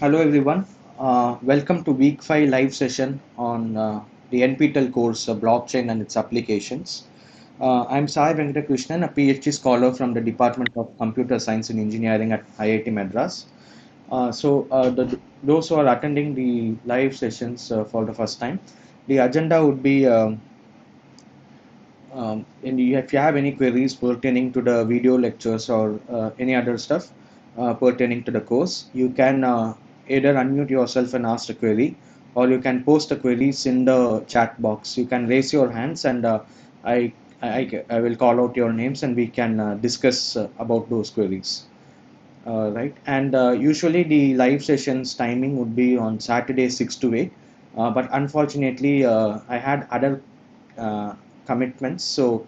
Hello everyone. Welcome to week 5 live session on the NPTEL course Blockchain and its applications. I'm Sai Venkatakrishnan, a PhD scholar from the Department of Computer Science and Engineering at IIT Madras. Those who are attending the live sessions for the first time, the agenda would be if you have any queries pertaining to the video lectures or any other stuff pertaining to the course, you can either unmute yourself and ask a query, or you can post the queries in the chat box. You can raise your hands, and I, I will call out your names, and we can discuss about those queries. Right, and usually the live sessions timing would be on Saturday 6 to 8, but unfortunately I had other uh, commitments, so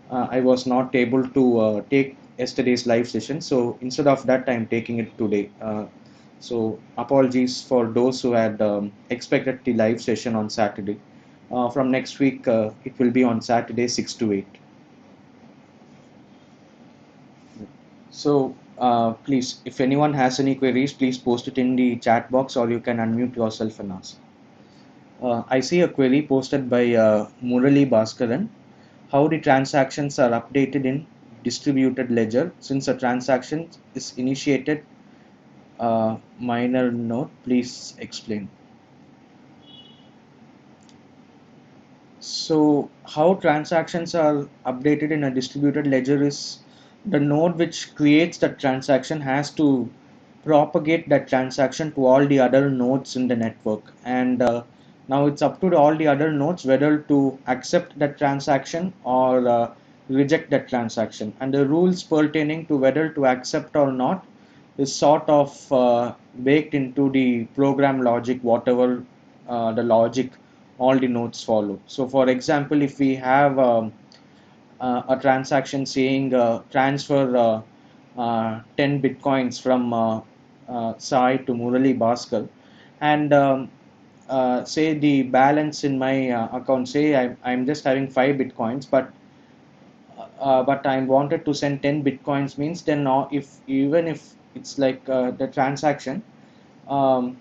I was not able to take yesterday's live session. So instead of that, I'm taking it today. So apologies for those who had expected the live session on Saturday. From next week, it will be on Saturday 6 to 8. So please, if anyone has any queries, please post it in the chat box, or you can unmute yourself and ask. I see a query posted by Murali Bhaskaran. How the transactions are updated in distributed ledger since a transaction is initiated. Minor note, please explain. So how transactions are updated in a distributed ledger is the node which creates the transaction has to propagate that transaction to all the other nodes in the network, and now it's up to all the other nodes whether to accept that transaction or reject that transaction, and the rules pertaining to whether to accept or not is sort of baked into the program logic, whatever the logic all the nodes follow. So for example, if we have a transaction saying transfer 10 bitcoins from Sai to Murali Bhaskar, and say the balance in my account, say I'm just having 5 bitcoins, but I wanted to send 10 bitcoins, means then now if even if it's like the transaction, um,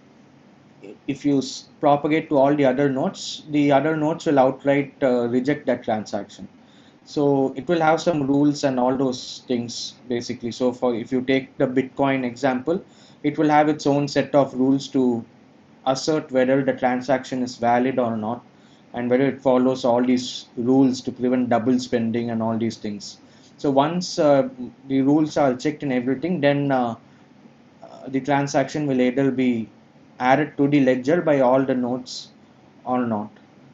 if you propagate to all the other nodes will outright reject that transaction. So it will have some rules and all those things basically. So for if you take the Bitcoin example, it will have its own set of rules to assert whether the transaction is valid or not, and whether it follows all these rules to prevent double spending and all these things. So once the rules are checked and everything, then the transaction will either be added to the ledger by all the nodes or not.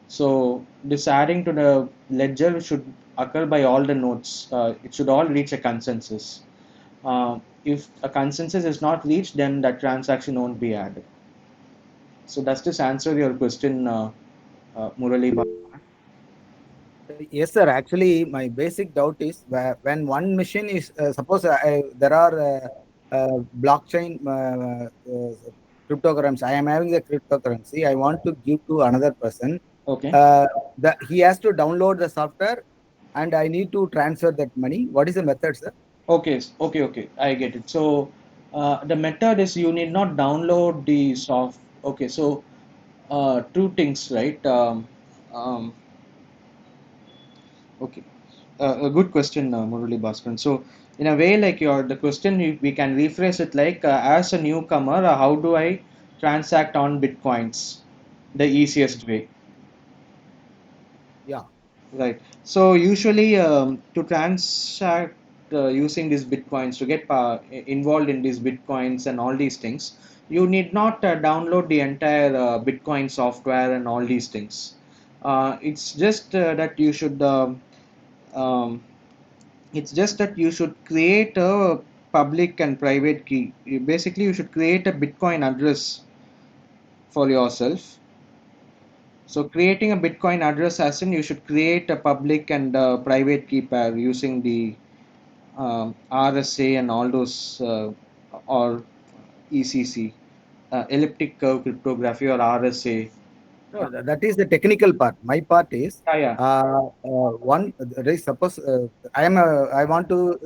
So this adding to the ledger should occur by all the nodes. It should all reach a consensus. If a consensus is not reached, then that transaction won't be added. So does this answer your question, Murali? Yes, sir. Actually, my basic doubt is when one machine is suppose there are blockchain cryptograms. I am having the cryptocurrency. I want to give to another person. Okay. Uh, he has to download the software, and I need to transfer that money. What is the method, sir? Okay. I get it. So the method is you need not download the soft. Okay, so two things, right? Um, okay. A good question, Murali Bhaskaran. So, in a way, like the question, we can rephrase it like, as a newcomer, how do I transact on bitcoins the easiest way? Yeah. Right. So usually, to transact using these bitcoins, to get involved in these bitcoins and all these things, you need not download the entire Bitcoin software and all these things. It's just that you should. Um, it's just that you should create a public and private key. Basically, you should create a Bitcoin address for yourself. So creating a Bitcoin address, as in you should create a public and private key pair using the RSA and all those, or ECC, elliptic curve cryptography, or RSA No, that is the technical part. My part is Yeah, yeah. one. There is suppose I want to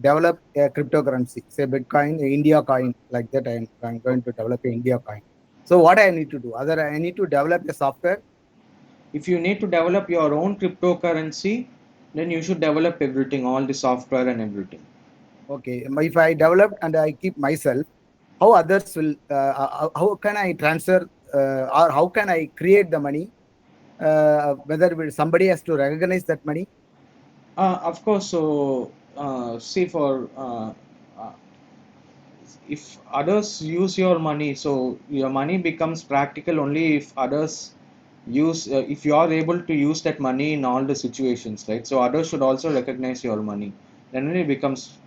develop a cryptocurrency, say Bitcoin, India coin, like that. I'm going to develop a India coin. So what I need to do? Other I need to develop a software. If you need to develop your own cryptocurrency, then you should develop everything, all the software and everything. Okay, if I develop and I keep myself, how others will? How can I transfer or how can I create the money? Whether somebody has to recognize that money. Of course, so see for uh, if others use your money, so your money becomes practical only if others use, if you are able to use that money in all the situations, right? So others should also recognize your money. Then only it becomes,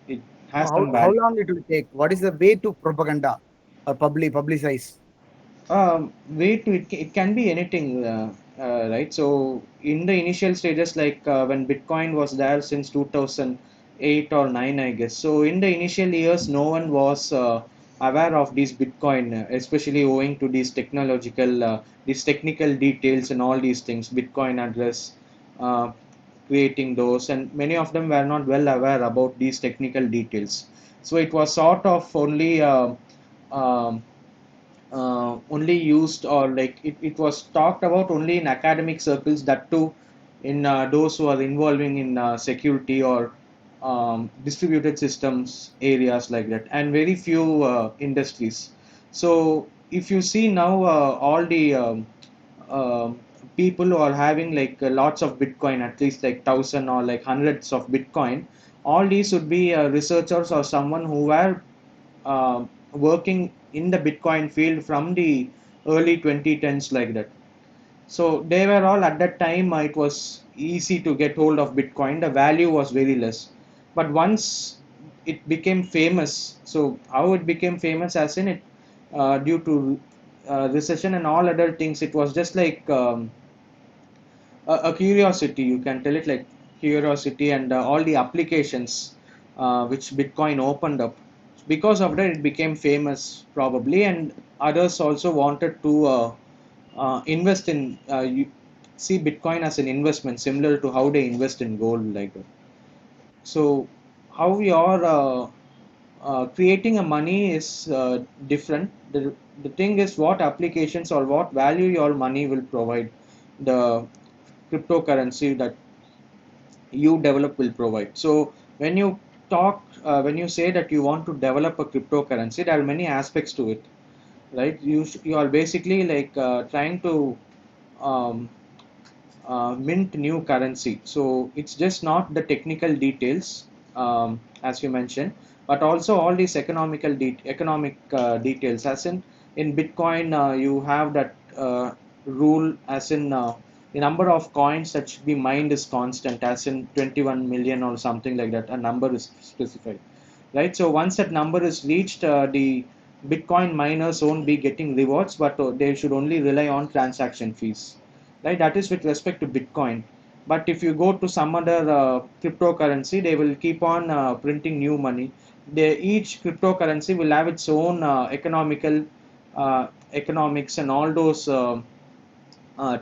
it No, has some how value. long it will take? What is the way to propaganda or publicize? Way to it, it can be anything, right? So in the initial stages, like when Bitcoin was there since 2008 or 9, I guess. So in the initial years, no one was aware of these Bitcoin, especially owing to these technical details and all these things, Bitcoin address, uh, creating those, and many of them were not well aware about these technical details. So it was sort of only. Um, only used, or like it was talked about only in academic circles, that too in those who are involving in security or distributed systems areas like that, and very few industries. So if you see now, all the um people who are having like lots of Bitcoin, at least like thousand or like hundreds of Bitcoin, all these would be researchers or someone who were working in the Bitcoin field from the early 2010s like that. So they were all at that time. It was easy to get hold of Bitcoin. The value was very less, but once it became famous, so how it became famous, as in it due to recession and all other things, it was just like a curiosity, you can tell it like curiosity, and all the applications which Bitcoin opened up, because of that it became famous probably, and others also wanted to invest in see Bitcoin as an investment, similar to how they invest in gold like that. So how we are creating a money is different. The thing is what applications or what value your money will provide, the cryptocurrency that you develop will provide. So when you when you say that you want to develop a cryptocurrency, there are many aspects to it, right? You are basically like trying to um, mint new currency. So it's just not the technical details, as you mentioned, but also all these economic details. As in Bitcoin, you have that rule, as in the number of coins that should be mined is constant, as in 21 million or something like that. A number is specified, right? So once that number is reached, the Bitcoin miners won't be getting rewards, but they should only rely on transaction fees, right? That is with respect to Bitcoin. But if you go to some other cryptocurrency, they will keep on printing new money. Each cryptocurrency will have its own economics and all those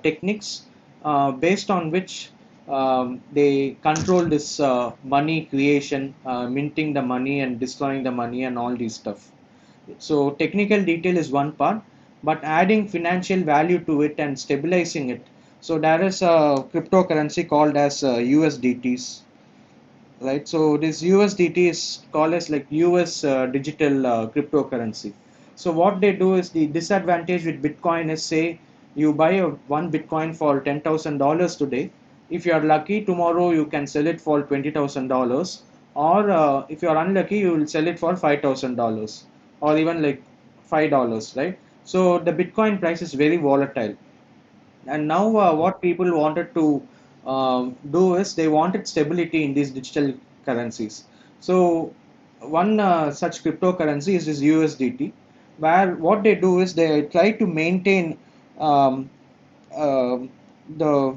techniques based on which they control this money creation, minting the money and destroying the money and all these stuff. So technical detail is one part, but adding financial value to it and stabilizing it. So there is a cryptocurrency called as USDTs, right? So this USDT is called as like US digital cryptocurrency. So what they do is, the disadvantage with Bitcoin is, say you buy one Bitcoin for $10,000 today. If you are lucky, tomorrow you can sell it for $20,000, or if you are unlucky, you will sell it for $5,000, or even like $5, right? So the Bitcoin price is very volatile, and now what people wanted to do is, they wanted stability in these digital currencies. So one such cryptocurrency is this USDT, where what they do is they try to maintain um, uh, the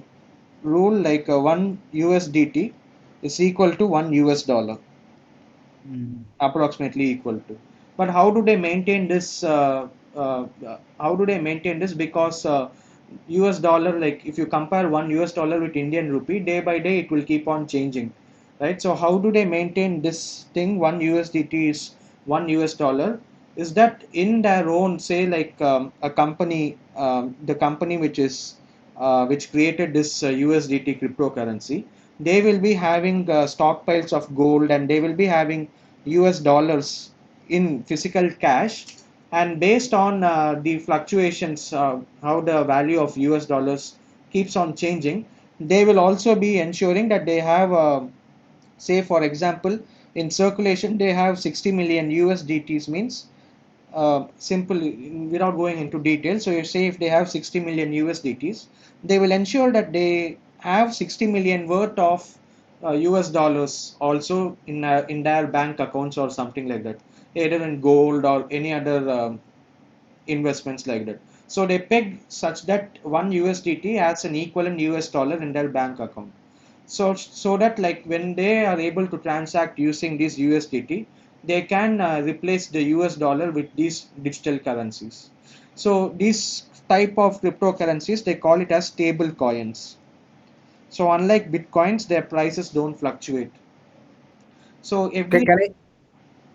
rule like one USDT is equal to one US dollar, Mm. approximately equal to. But how do they maintain this? How do they maintain this? Because US dollar, like if you compare one US dollar with Indian rupee, day by day it will keep on changing, right? So how do they maintain this thing? One USDT is one US dollar. Is that in their own, say like a company, the company which is which created this USDT cryptocurrency, they will be having stockpiles of gold, and they will be having US dollars in physical cash, and based on the fluctuations, how the value of US dollars keeps on changing, they will also be ensuring that they have, say for example, in circulation they have 60 million USDTs, means simple, without going into details. So you say if they have 60 million USDTs, they will ensure that they have 60 million worth of US dollars also in their bank accounts or something like that, either in gold or any other investments like that. So they peg such that one USDT has an equivalent US dollar in their bank account. So that like when they are able to transact using this USDT, they can replace the US dollar with these digital currencies. So these type of cryptocurrencies, they call it as stable coins. So unlike bitcoins, their prices don't fluctuate. So every, Can I,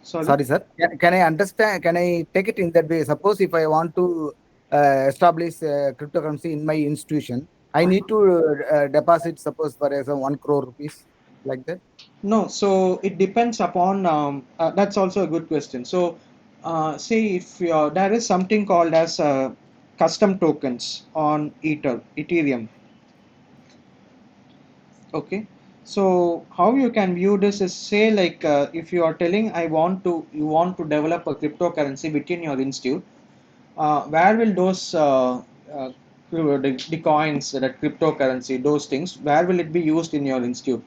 sorry. sorry, sir. Can I understand? Can I take it in that way? Suppose if I want to establish cryptocurrency in my institution, I need to deposit, suppose, for example, 1 crore rupees, like that. No, so it depends upon. That's also a good question. So, say if there is something called as custom tokens on Ethereum. Okay, so how you can view this is, say like if you are telling you want to develop a cryptocurrency within your institute, where will those the coins, that cryptocurrency, those things, where will it be used in your institute?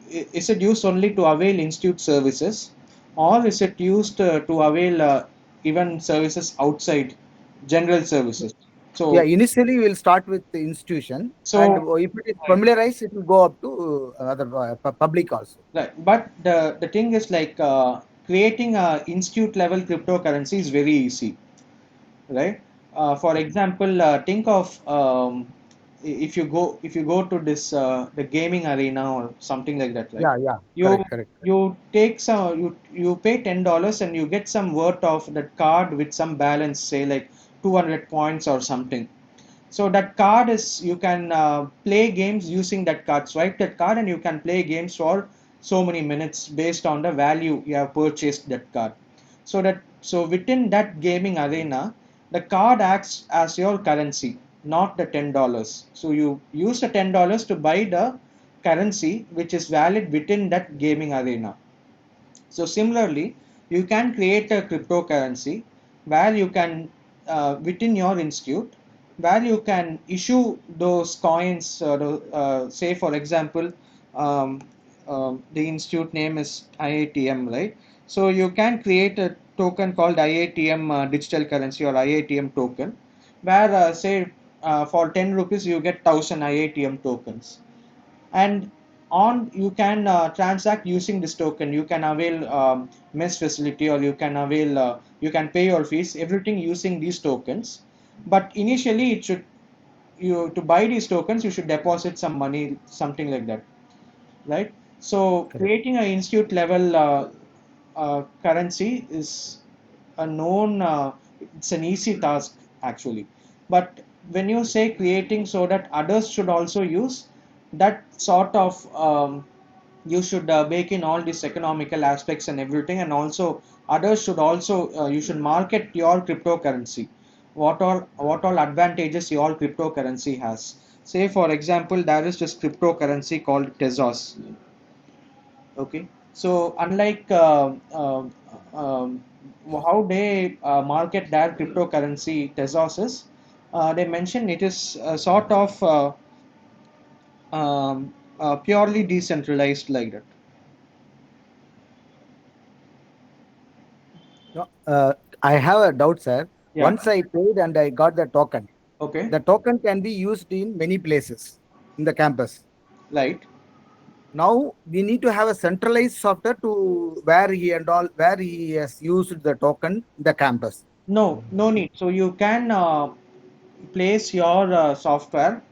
Is it used only to avail institute services, or is it used to avail even services outside, general services? Yeah, So, initially we'll start with the institution, and so if it is familiarized, it will go up to other public also. right, but the thing is like creating a institute level cryptocurrency is very easy, right? For example, think of if you go to this the gaming arena or something like that, right? Yeah, yeah, You correct, correct. you take some, you pay $10 and you get some worth of that card with some balance, say like 200 points or something. So that card is, you can play games using that card. Swipe that card and you can play games for so many minutes based on the value you have purchased that card. So within that gaming arena, the card acts as your currency, not the $10. So you use the $10 to buy the currency which is valid within that gaming arena. So similarly, you can create a cryptocurrency where you can, within your institute, where you can issue those coins. Say, for example, um, the institute name is IATM, right? So you can create a token called IATM digital currency or IATM token, where say for 10 rupees you get 1000 IATM tokens, and on you can transact using this token. You can avail mess facility, or you can avail you can pay your fees, everything using these tokens. But initially it should, you to buy these tokens you should deposit some money, something like that, right? So Correct. creating an institute level currency is a known, it's an easy task actually. But when you say creating so that others should also use, that sort of you should bake in all these economical aspects and everything, and also others should also, you should market your cryptocurrency, what all advantages your cryptocurrency has. Say for example, there is this cryptocurrency called Tezos. Okay, so unlike how they market their cryptocurrency Tezos is, they mention it is a sort of purely decentralized like that. No, I have a doubt, sir. Yeah. Once I paid and I got Okay. the token can be used in many places in the campus. Right. Now we need to have a centralized software to where he has used the token in the campus. No, no need. So you can. place your software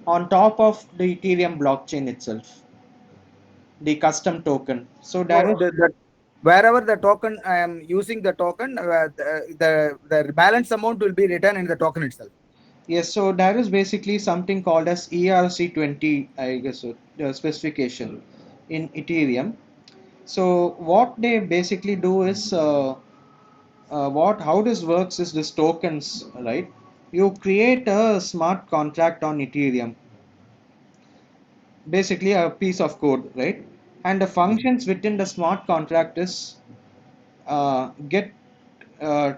on top of the Ethereum blockchain itself, the custom token. So So there is, wherever the token I am using the token, the balance amount will be written in the token itself. yes, so there is basically something called as ERC20, I guess, specification in Ethereum. So what they basically do is, what how this works is this tokens, right? You create a smart contract on Ethereum, basically a piece of code, right? And the functions within the smart contract is get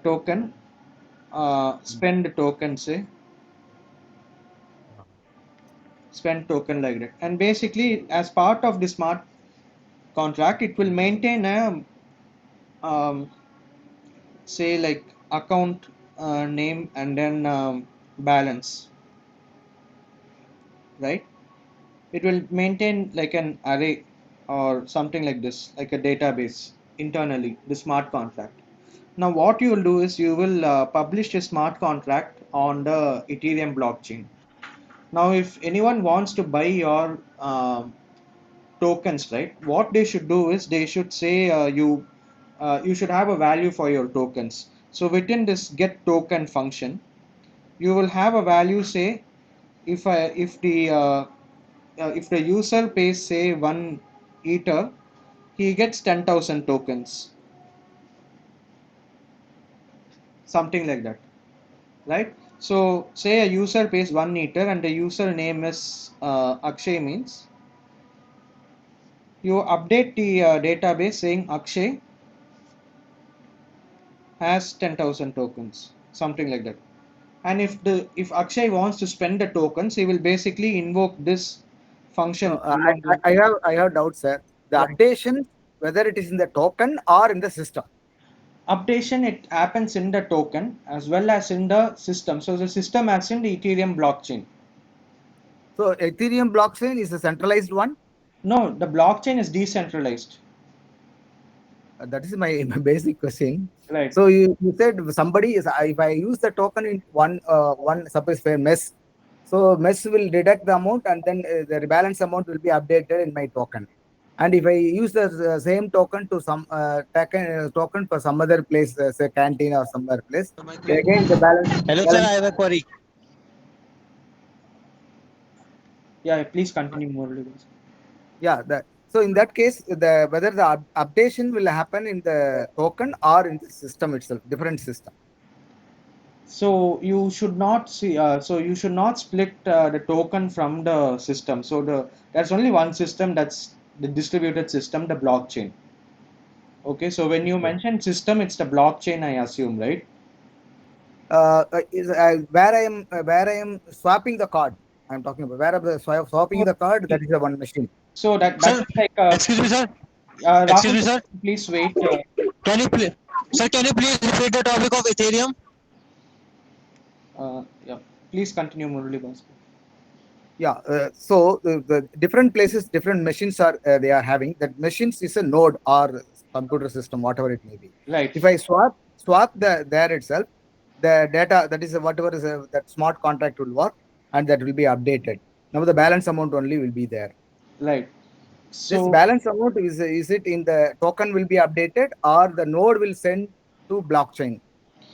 token, spend token, say spend token like that. And basically, as part of the smart contract, it will maintain a say like account name and then balance, right? It will maintain like an array or something like this, like a database internally, the smart contract. Now, what you will do is you will publish a smart contract on the Ethereum blockchain. Now, if anyone wants to buy your tokens, right? What they should do is they should say you should have a value for your tokens. So within this get token function, you will have a value. Say if the user pays say 1 ether, he gets 10,000 tokens, something like that, right? So say a user pays 1 ether and the user name is Akshay, means you update the database saying Akshay has 10,000 tokens, something like that. And if Akshay wants to spend the tokens, he will basically invoke this No, function I, below I the, I have doubts, sir. The right. updation, whether it is in the token or in the system. Updation, it happens in the token as well as in the system. So the system as in the Ethereum blockchain. So Ethereum blockchain is a centralized one. No, the blockchain is decentralized. That is my, my basic question. Right. So you said somebody is, if I use the token in one suppose for mesh, so mesh will deduct the amount and then the rebalance amount will be updated in my token. And if I use the same token to some token for some other place, say canteen or some other place, again the Hello, sir. balance. I have a query. Yeah, please continue more. Yeah, so in that case, the whether the updation will happen in the token or in the system itself, different system. So you should not see. So you should not split the token from the system. So there's only one system, that's the distributed system, the blockchain. Okay. So when you Okay. mention system, it's the blockchain, I assume, right? Where I am swapping the card. I'm talking about where I'm swapping the card. That is the one machine. So that Sir, is like excuse me, sir. Excuse Rahul, me, sir. please wait. Can you please, sir? Can you please repeat the topic of Ethereum? Yeah, please continue, Murali Bhaskar. Yeah. So the different places, different machines are they are having that machines is a node or computer system, whatever it may be. Right, If I swap the there itself, the data that is whatever is that smart contract will work and that will be updated. Now the balance amount only will be there. right. This So balance amount is it in the token will be updated or the node will send to blockchain?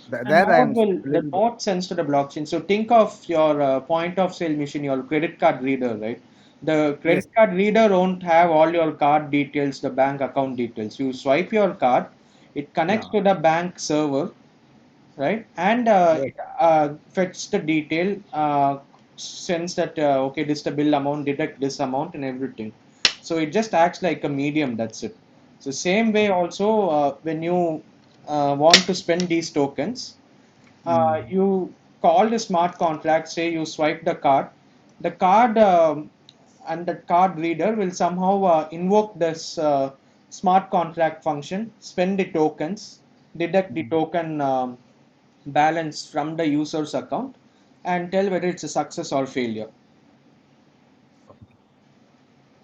There I am the little bit. node sends to the blockchain. So think of your point of sale machine, your credit card reader, right? The credit Yes. card reader won't have all your card details, the bank account details. You swipe your card, it connects Yeah. to the bank server, right? And Yes. it fetch the detail, sends that okay, this is the bill amount, deduct this amount and everything. So it just acts like a medium. That's it. So same way also when you want to spend these tokens, Mm. you call the smart contract. Say you swipe the card and the card reader will somehow invoke this smart contract function, spend the tokens, deduct the Mm. token balance from the user's account, and tell whether it's a success or failure.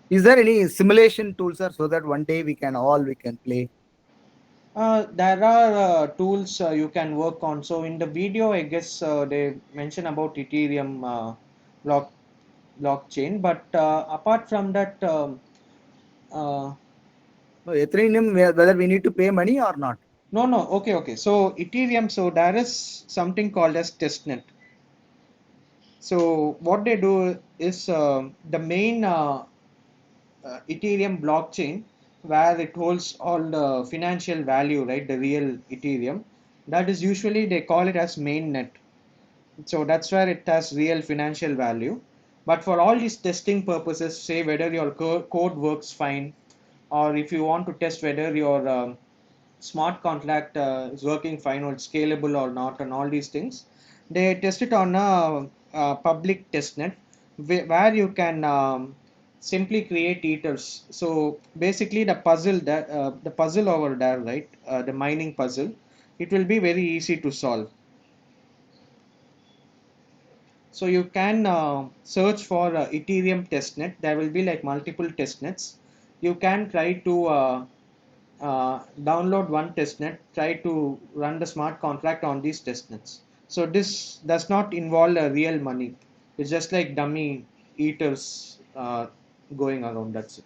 Is there any simulation tools, sir, so that one day we can play? There are tools you can work on. So in the video, I guess they mention about Ethereum block blockchain, but apart from that, uh, No, Ethereum, whether we need to pay money or not. no, no, okay, okay. So Ethereum, so there is something called as testnet. So what they do is the main Ethereum blockchain, where it holds all the financial value, right? The real Ethereum. That is usually they call it as mainnet. So that's where it has real financial value. But for all these testing purposes, say whether your code works fine, or if you want to test whether your smart contract is working fine or it's scalable or not, and all these things, they test it on a public testnet where you can simply create ethers. So basically, the puzzle over there, right? The mining puzzle, it will be very easy to solve. So you can search for Ethereum testnet. There will be like multiple testnets. You can try to download one testnet, try to run the smart contract on these testnets. So this does not involve real money. It's just like dummy eaters going around. That's it.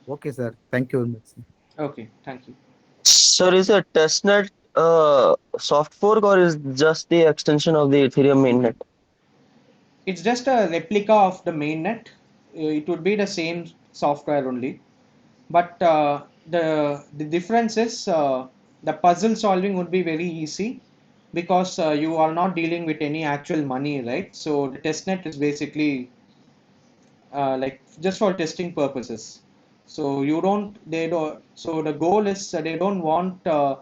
Okay, sir. Thank you very much. Okay, thank you. Sir, is a testnet soft fork or is just the extension of the Ethereum mainnet? It's just a replica of the mainnet. It would be the same software only, but the difference is the puzzle solving would be very easy because you are not dealing with any actual money, right? So the testnet is basically like just for testing purposes. So you don't they don't so the goal is they don't want the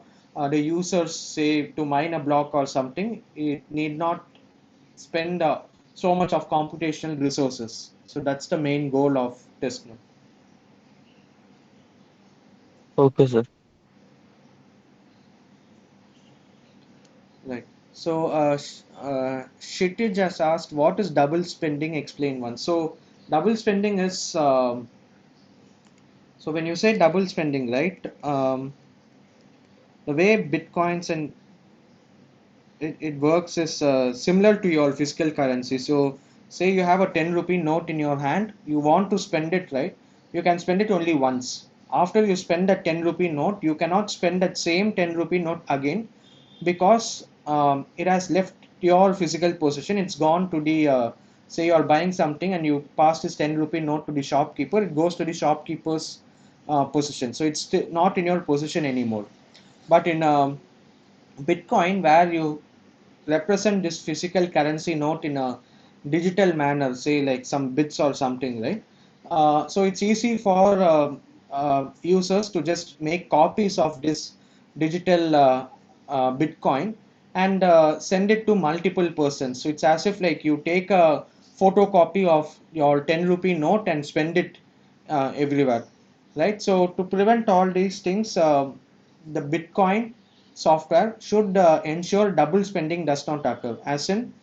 users say to mine a block or something. It need not spend so much of computational resources. So that's the main goal of testnet. Okay, sir. Right. So, Kshitij just asked, what is double spending? Explain one. So, double spending is so when you say double spending, right? The way bitcoins and it works is similar to your physical currency. So, say you have a 10 rupee note in your hand, you want to spend it, right? You can spend it only once. After you spend that 10 rupee note, you cannot spend that same 10 rupee note again because it has left your physical possession. It's gone to the say you are buying something and you pass this 10 rupee note to the shopkeeper, it goes to the shopkeeper's possession. So, it's not in your possession anymore. But in Bitcoin, where you represent this physical currency note in a digital manner, say like some bits or something, right? So it's easy for users to just make copies of this digital Bitcoin and send it to multiple persons. So it's as if like you take a photocopy of your 10 rupee note and spend it everywhere, right? So to prevent all these things, the Bitcoin software should ensure double spending does not occur. As in,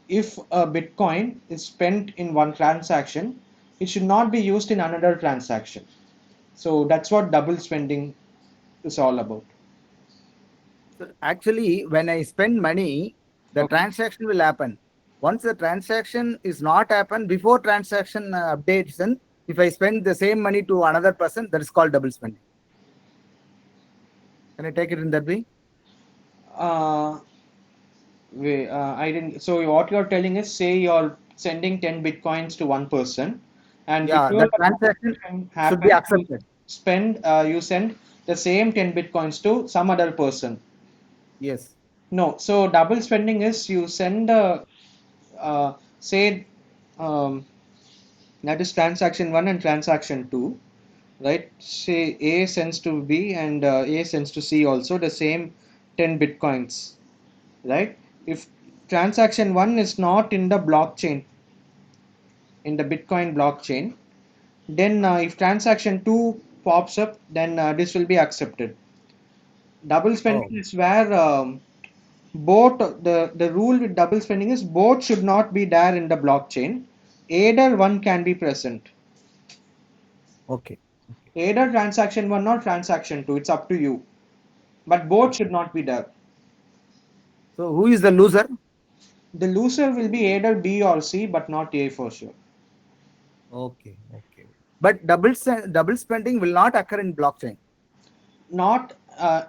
if a Bitcoin is spent in one transaction, it should not be used in another transaction. So that's what double spending is all about. So actually, when I spend money, the Okay. transaction will happen. Once the transaction is not happen before transaction updates, then if I spend the same money to another person, that is called double spending. Can I take it in that way? Uh, I didn't. So what you're telling is, say you're sending 10 bitcoins to one person, and Yeah, before the the transaction transaction should be happens, accepted. you send the same 10 bitcoins to some other person. Yes. No, so double spending is you send say um, that is transaction one and transaction two, right? Say A sends to B and A sends to C also the same 10 bitcoins, right? If transaction one is not in the blockchain, in the Bitcoin blockchain, then if transaction two pops up, then this will be accepted. Double spending Oh, is where both the rule with double spending is both should not be there in the blockchain. Either one can be present. okay. Either transaction 1 or transaction 2, it's up to you. But both should Okay. not be there. So who is the loser? The loser will be either B or C, but not A for sure. Okay, okay. But double spending will not occur in blockchain. Not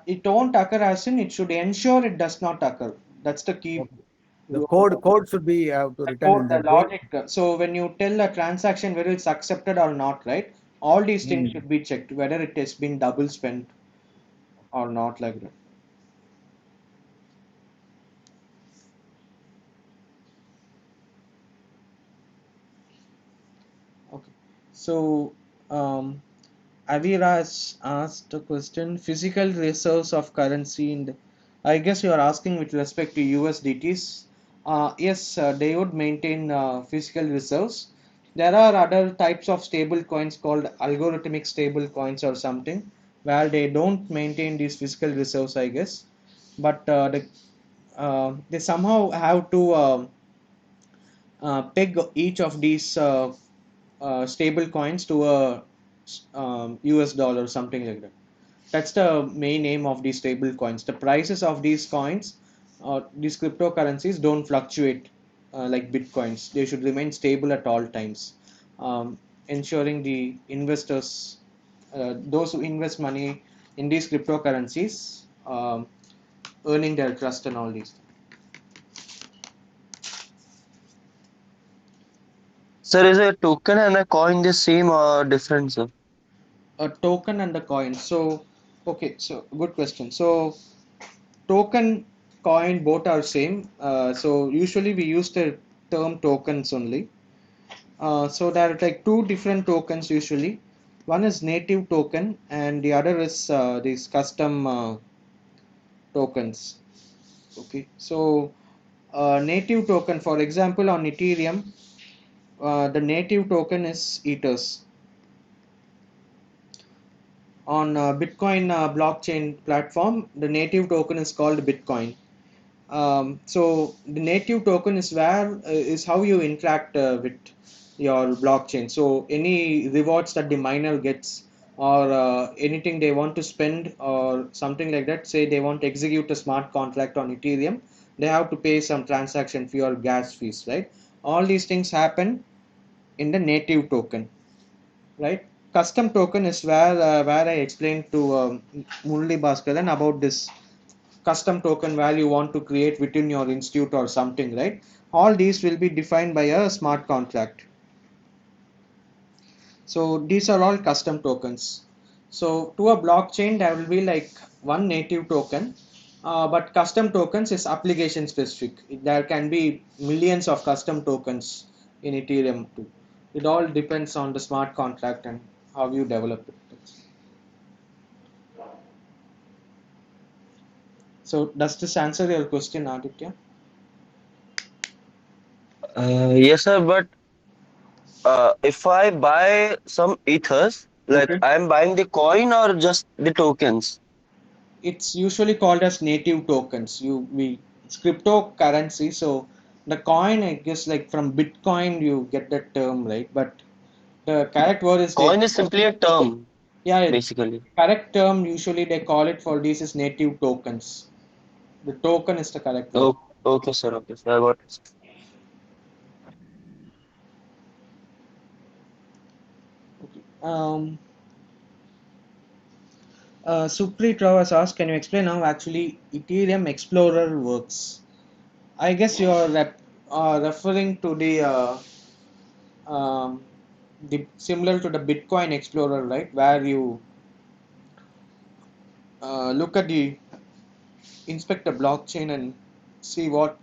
it won't occur as in it should ensure it does not occur. That's the key. Okay. The code should be to The written code, in the that way. logic. So when you tell a transaction whether it's accepted or not, right? All these things Mm. should be checked whether it has been double spent or not, like that. Okay. So um, Avira has asked a question: physical reserves of currency, and I guess you are asking with respect to USDTs. Yes, they would maintain physical reserves. There are other types of stable coins called algorithmic stable coins or something, where they don't maintain these physical reserves, I guess. But they somehow have to peg each of these stable coins to a US dollar, something like that. That's the main aim of these stable coins. The prices of these coins, these cryptocurrencies, don't fluctuate like bitcoins. They should remain stable at all times, ensuring the investors, those who invest money in these cryptocurrencies, earning their trust and all these. Sir, is a token and a coin the same or different, sir? A token and a coin. So, okay, so good question. So, token, coin, both are same. So usually we use the term tokens only. So there are like two different tokens usually. One is native token and the other is these custom tokens. Okay, so native token, for example, on Ethereum, the native token is Ethers. On Bitcoin blockchain platform, the native token is called Bitcoin. So the native token is where is how you interact with your blockchain. So any rewards that the miner gets or anything they want to spend or something like that, say they want to execute a smart contract on Ethereum, they have to pay some transaction fee or gas fees, right? All these things happen in the native token, right? Custom token is where I explained to Murli Bhaskaran about this custom token where you want to create within your institute or something, right? All these will be defined by a smart contract. So these are all custom tokens. So to a blockchain, there will be like one native token, but custom tokens is application specific. There can be millions of custom tokens in Ethereum too. It all depends on the smart contract and how you develop it. So does this answer your question, Aditya? Yes, sir, but if I buy some ethers, like Okay. I'm buying the coin or just the tokens? It's usually called as native tokens. It's cryptocurrency. So the coin, I guess, like from Bitcoin, you get that term, right? But the correct word is Coin is simply a term, yeah, basically. correct term usually they call it for this is native tokens. The token is the correct word. Oh, okay, sir, I got it. Okay. Supri Travers asked, can you explain how actually Ethereum Explorer works? I guess you're referring to um, the similar to the Bitcoin Explorer, right? Where you look at the inspect the blockchain and see what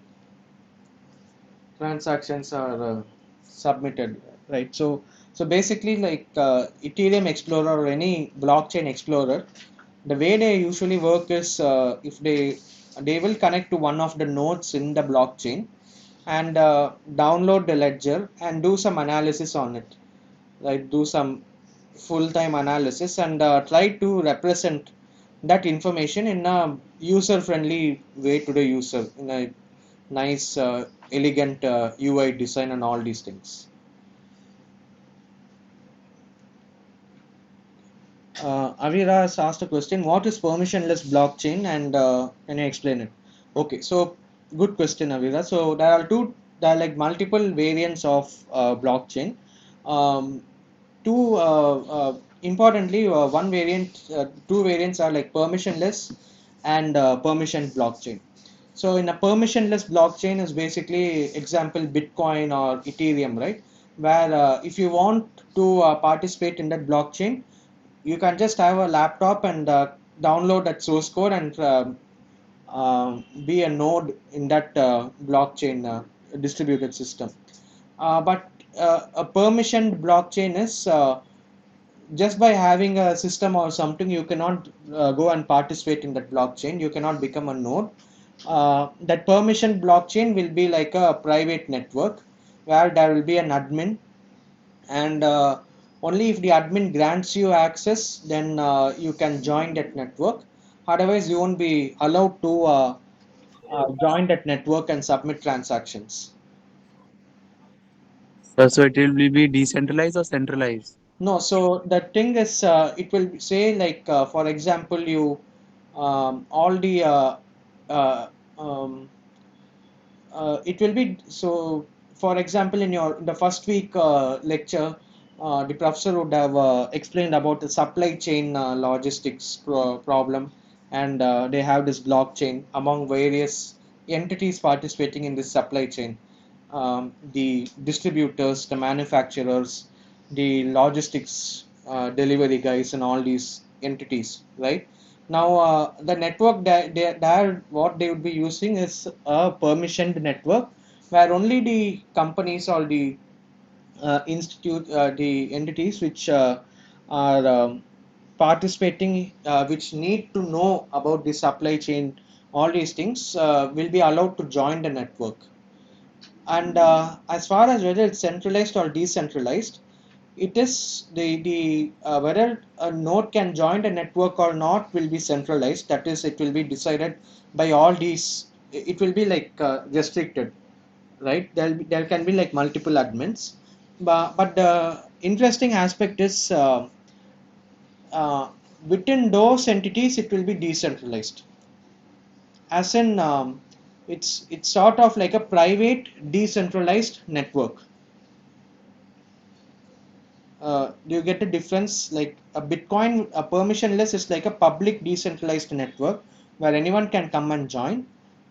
transactions are submitted, right? So basically, like Ethereum Explorer or any blockchain explorer, the way they usually work is if they will connect to one of the nodes in the blockchain and download the ledger and do some analysis on it, like do some full-time analysis and try to represent that information in a user-friendly way to the user in a nice, elegant UI design and all these things. Avira has asked a question. What is permissionless blockchain, and can you explain it? Okay, so good question, Avira. So there are like multiple variants of blockchain. Um, Importantly, two variants are like permissionless and permission blockchain. So in a permissionless blockchain is basically example Bitcoin or Ethereum, right? Where if you want to participate in that blockchain, you can just have a laptop and download that source code and be a node in that blockchain distributed system. But a permissioned blockchain is just by having a system or something, you cannot go and participate in that blockchain. You cannot become a node. That permission blockchain will be like a private network where there will be an admin, and only if the admin grants you access, then you can join that network. Otherwise, you won't be allowed to join that network and submit transactions. So it will be decentralized or centralized? No, so the thing is, it will say like, for example, you all the uh, um, it will be so. For example, in the first week lecture, the professor would have explained about the supply chain logistics problem, and they have this blockchain among various entities participating in this supply chain. The distributors, the manufacturers, the logistics delivery guys, and all these entities, right? Now, the network that what they would be using is a permissioned network where only the companies or the the entities which are participating, which need to know about the supply chain, all these things will be allowed to join the network. And as far as whether it's centralized or decentralized, it is the whether a node can join the network or not will be centralized. That is, it will be decided by all these. It will be like restricted, right? There can be like multiple admins, but the interesting aspect is uh, within those entities it will be decentralized. As in, it's sort of like a private decentralized network. Do you get the difference? Like a Bitcoin, a permissionless is like a public decentralized network where anyone can come and join.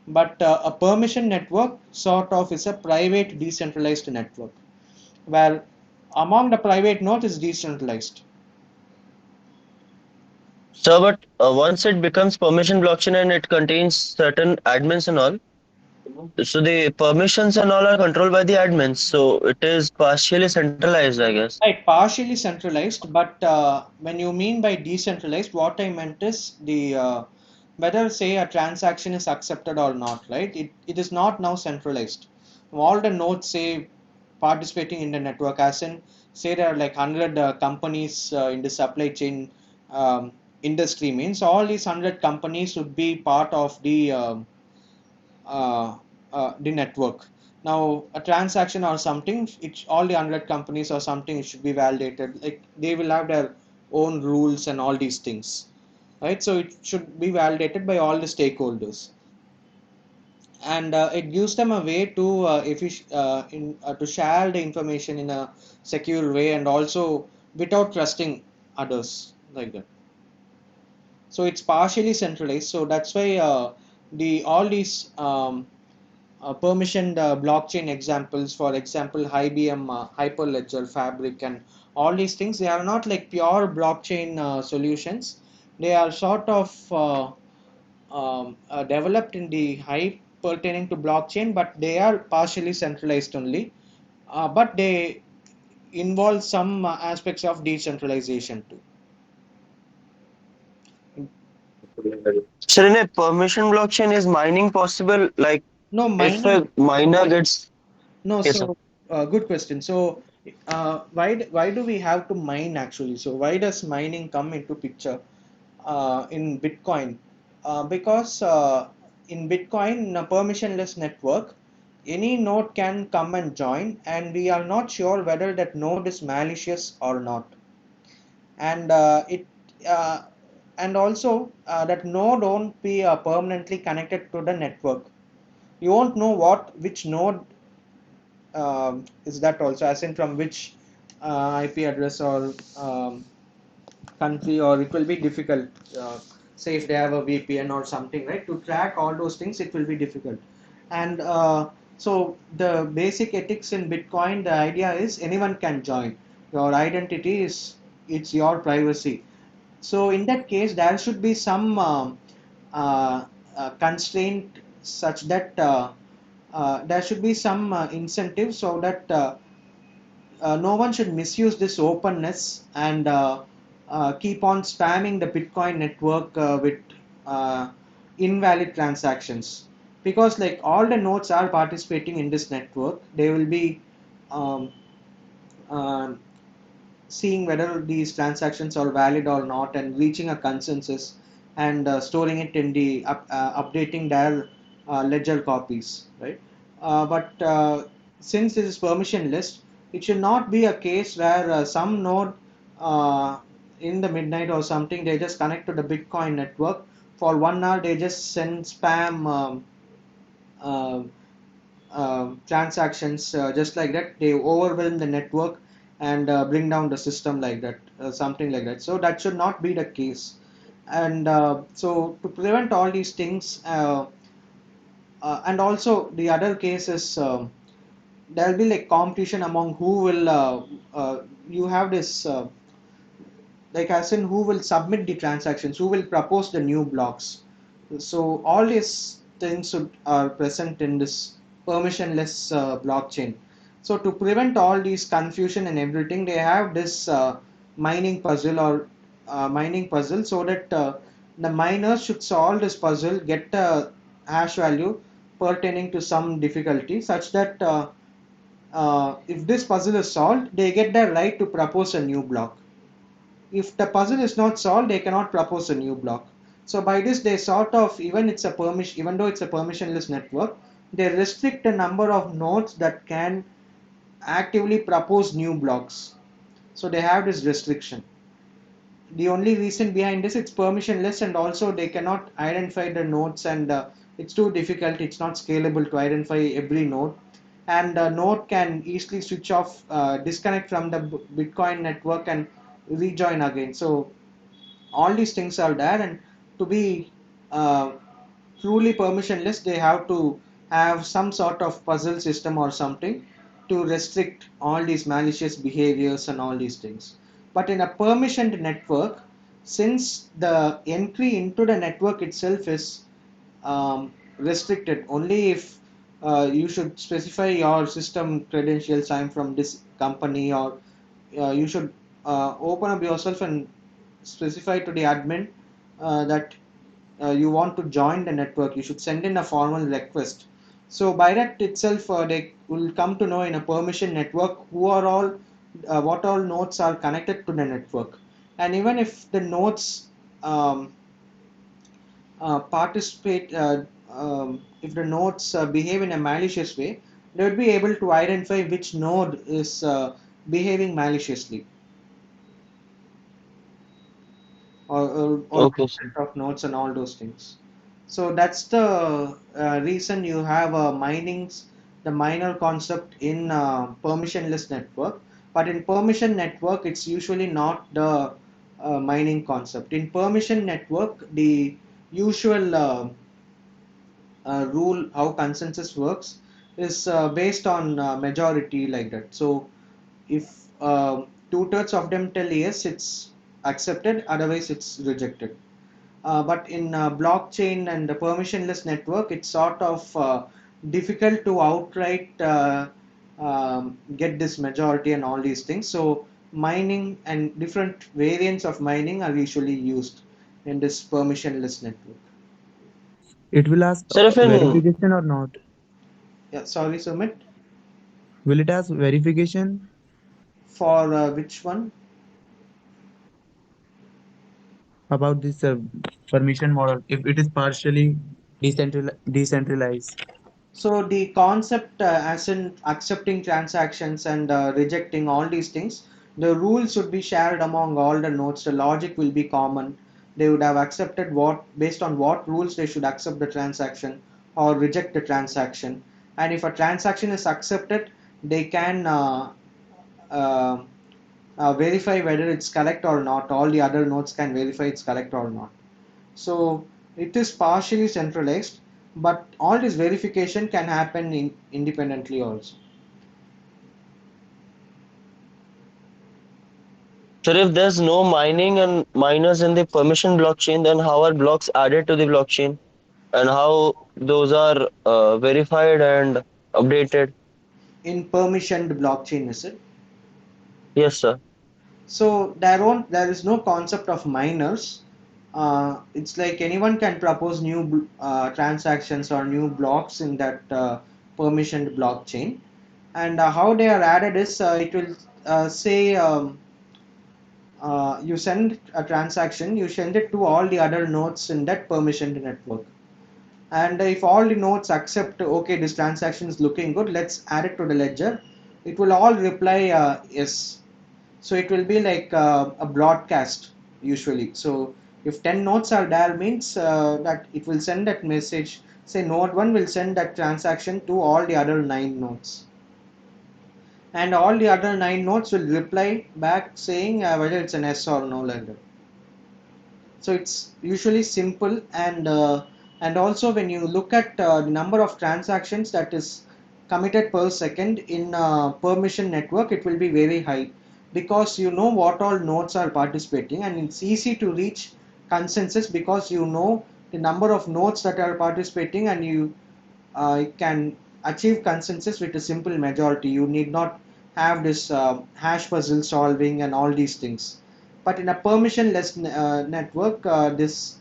But a permission network sort of is a private decentralized network where among the private nodes is decentralized. So, but once it becomes permission blockchain and it contains certain admins and all, so the permissions and all are controlled by the admins. So it is partially centralized, I guess. Right, partially centralized, but when you mean by decentralized, what I meant is the whether say a transaction is accepted or not, right? It is not now centralized. All the nodes say participating in the network, as in say there are like 100 companies in the supply chain industry, means all these 100 companies would be part of uh, the network. Now, a transaction or something, it all the 100 companies or something, it should be validated. Like they will have their own rules and all these things, right? So it should be validated by all the stakeholders, and it gives them a way to to share the information in a secure way, and also without trusting others like that. So it's partially centralized. So that's why the all these permissioned blockchain examples, for example, IBM Hyperledger, Fabric, and all these things, they are not like pure blockchain solutions. They are sort of developed in the hype pertaining to blockchain, but they are partially centralized only. But they involve some aspects of decentralization too. So in a permission blockchain, is mining possible? Like No if mining. a miner gets, No, yes, sir. so good question. So, why do we have to mine actually? So, why does mining come into picture in Bitcoin? Because in Bitcoin, in a permissionless network, any node can come and join, and we are not sure whether that node is malicious or not. And uh, and also that node won't be permanently connected to the network. You won't know what which node is that also, as in from which IP address or country, or it will be difficult. Say if they have a VPN or something, right? To track all those things, it will be difficult. And so the basic ethics in Bitcoin, the idea is anyone can join. Your identity is it's your privacy. So in that case, there should be some uh, constraint such that there should be some incentive so that no one should misuse this openness and keep on spamming the Bitcoin network with uh, invalid transactions. Because like all the nodes are participating in this network, they will be um, um seeing whether these transactions are valid or not and reaching a consensus and storing it in the updating their ledger copies, right? But since this is permissionless, it should not be a case where some node uh, in the midnight or something, they just connect to the Bitcoin network for 1 hour, they just send spam um, transactions just like that. They overwhelm the network and bring down the system like that, something like that. So that should not be the case. And so to prevent all these things, and also the other case is there will be like competition among who will you have this like as in who will submit the transactions, who will propose the new blocks. So all these things are present in this permissionless blockchain. So to prevent all these confusion and everything, they have this mining puzzle or mining puzzle, so that the miners should solve this puzzle, get a hash value pertaining to some difficulty, such that if this puzzle is solved, they get the right to propose a new block. If the puzzle is not solved, they cannot propose a new block. So by this, they sort of, even though it's a permissionless network, they restrict the number of nodes that can actively propose new blocks. So they have this restriction. The only reason behind this, it's permissionless, and also they cannot identify the nodes, and it's too difficult, it's not scalable to identify every node. And the node can easily switch off, disconnect from the Bitcoin network and rejoin again. So all these things are there, and to be uh, truly permissionless, they have to have some sort of puzzle system or something to restrict all these malicious behaviors and all these things. But in a permissioned network, since the entry into the network itself is restricted, only if you should specify your system credentials, I'm from this company, or you should open up yourself and specify to the admin that you want to join the network. You should send in a formal request. So by that itself, they will come to know in a permission network who are all, what all nodes are connected to the network. And even if the nodes um, participate, if the nodes behave in a malicious way, they would be able to identify which node is behaving maliciously, or Okay, what sir. set of nodes and all those things. So that's the reason you have the miner concept in permissionless network. But in permission network, it's usually not the mining concept. In permission network, the usual rule how consensus works is based on majority like that. So if two-thirds of them tell yes, it's accepted, otherwise it's rejected. But in blockchain and the permissionless network, it's sort of difficult to outright get this majority and all these things. So mining and different variants of mining are usually used in this permissionless network. It will ask Sir, if in verification or not? Yeah, sorry, Sumit. Will it ask verification For which one? about this permission model if it is partially decentralized? So the concept, as in accepting transactions and rejecting all these things, The rules would be shared among all the nodes. The logic will be common. They would have accepted what, based on what rules they should accept the transaction or reject the transaction. And if a transaction is accepted, they can uh, verify whether it's correct or not. All the other nodes can verify it's correct or not. So it is partially centralized, but all this verification can happen independently also. So if there's no mining and miners in the permission blockchain, then how are blocks added to the blockchain and how those are verified and updated? In permissioned blockchain, is it? Yes, sir. So there is no concept of miners. It's like anyone can propose new transactions or new blocks in that permissioned blockchain. And how they are added is it will say you send a transaction, you send it to all the other nodes in that permissioned network. And if all the nodes accept, okay, this transaction is looking good, let's add it to the ledger, it will all reply yes. So it will be like a broadcast usually. So if 10 nodes are there means that it will send that message, say node 1 will send that transaction to all the other 9 nodes, and all the other 9 nodes will reply back saying whether it's an yes or no lender. So it's usually simple. And also when you look at the number of transactions that is committed per second in permission network, it will be very high, because you know what all nodes are participating, and it's easy to reach consensus because you know the number of nodes that are participating, and you can achieve consensus with a simple majority. You need not have this hash puzzle solving and all these things. But in a permissionless network, this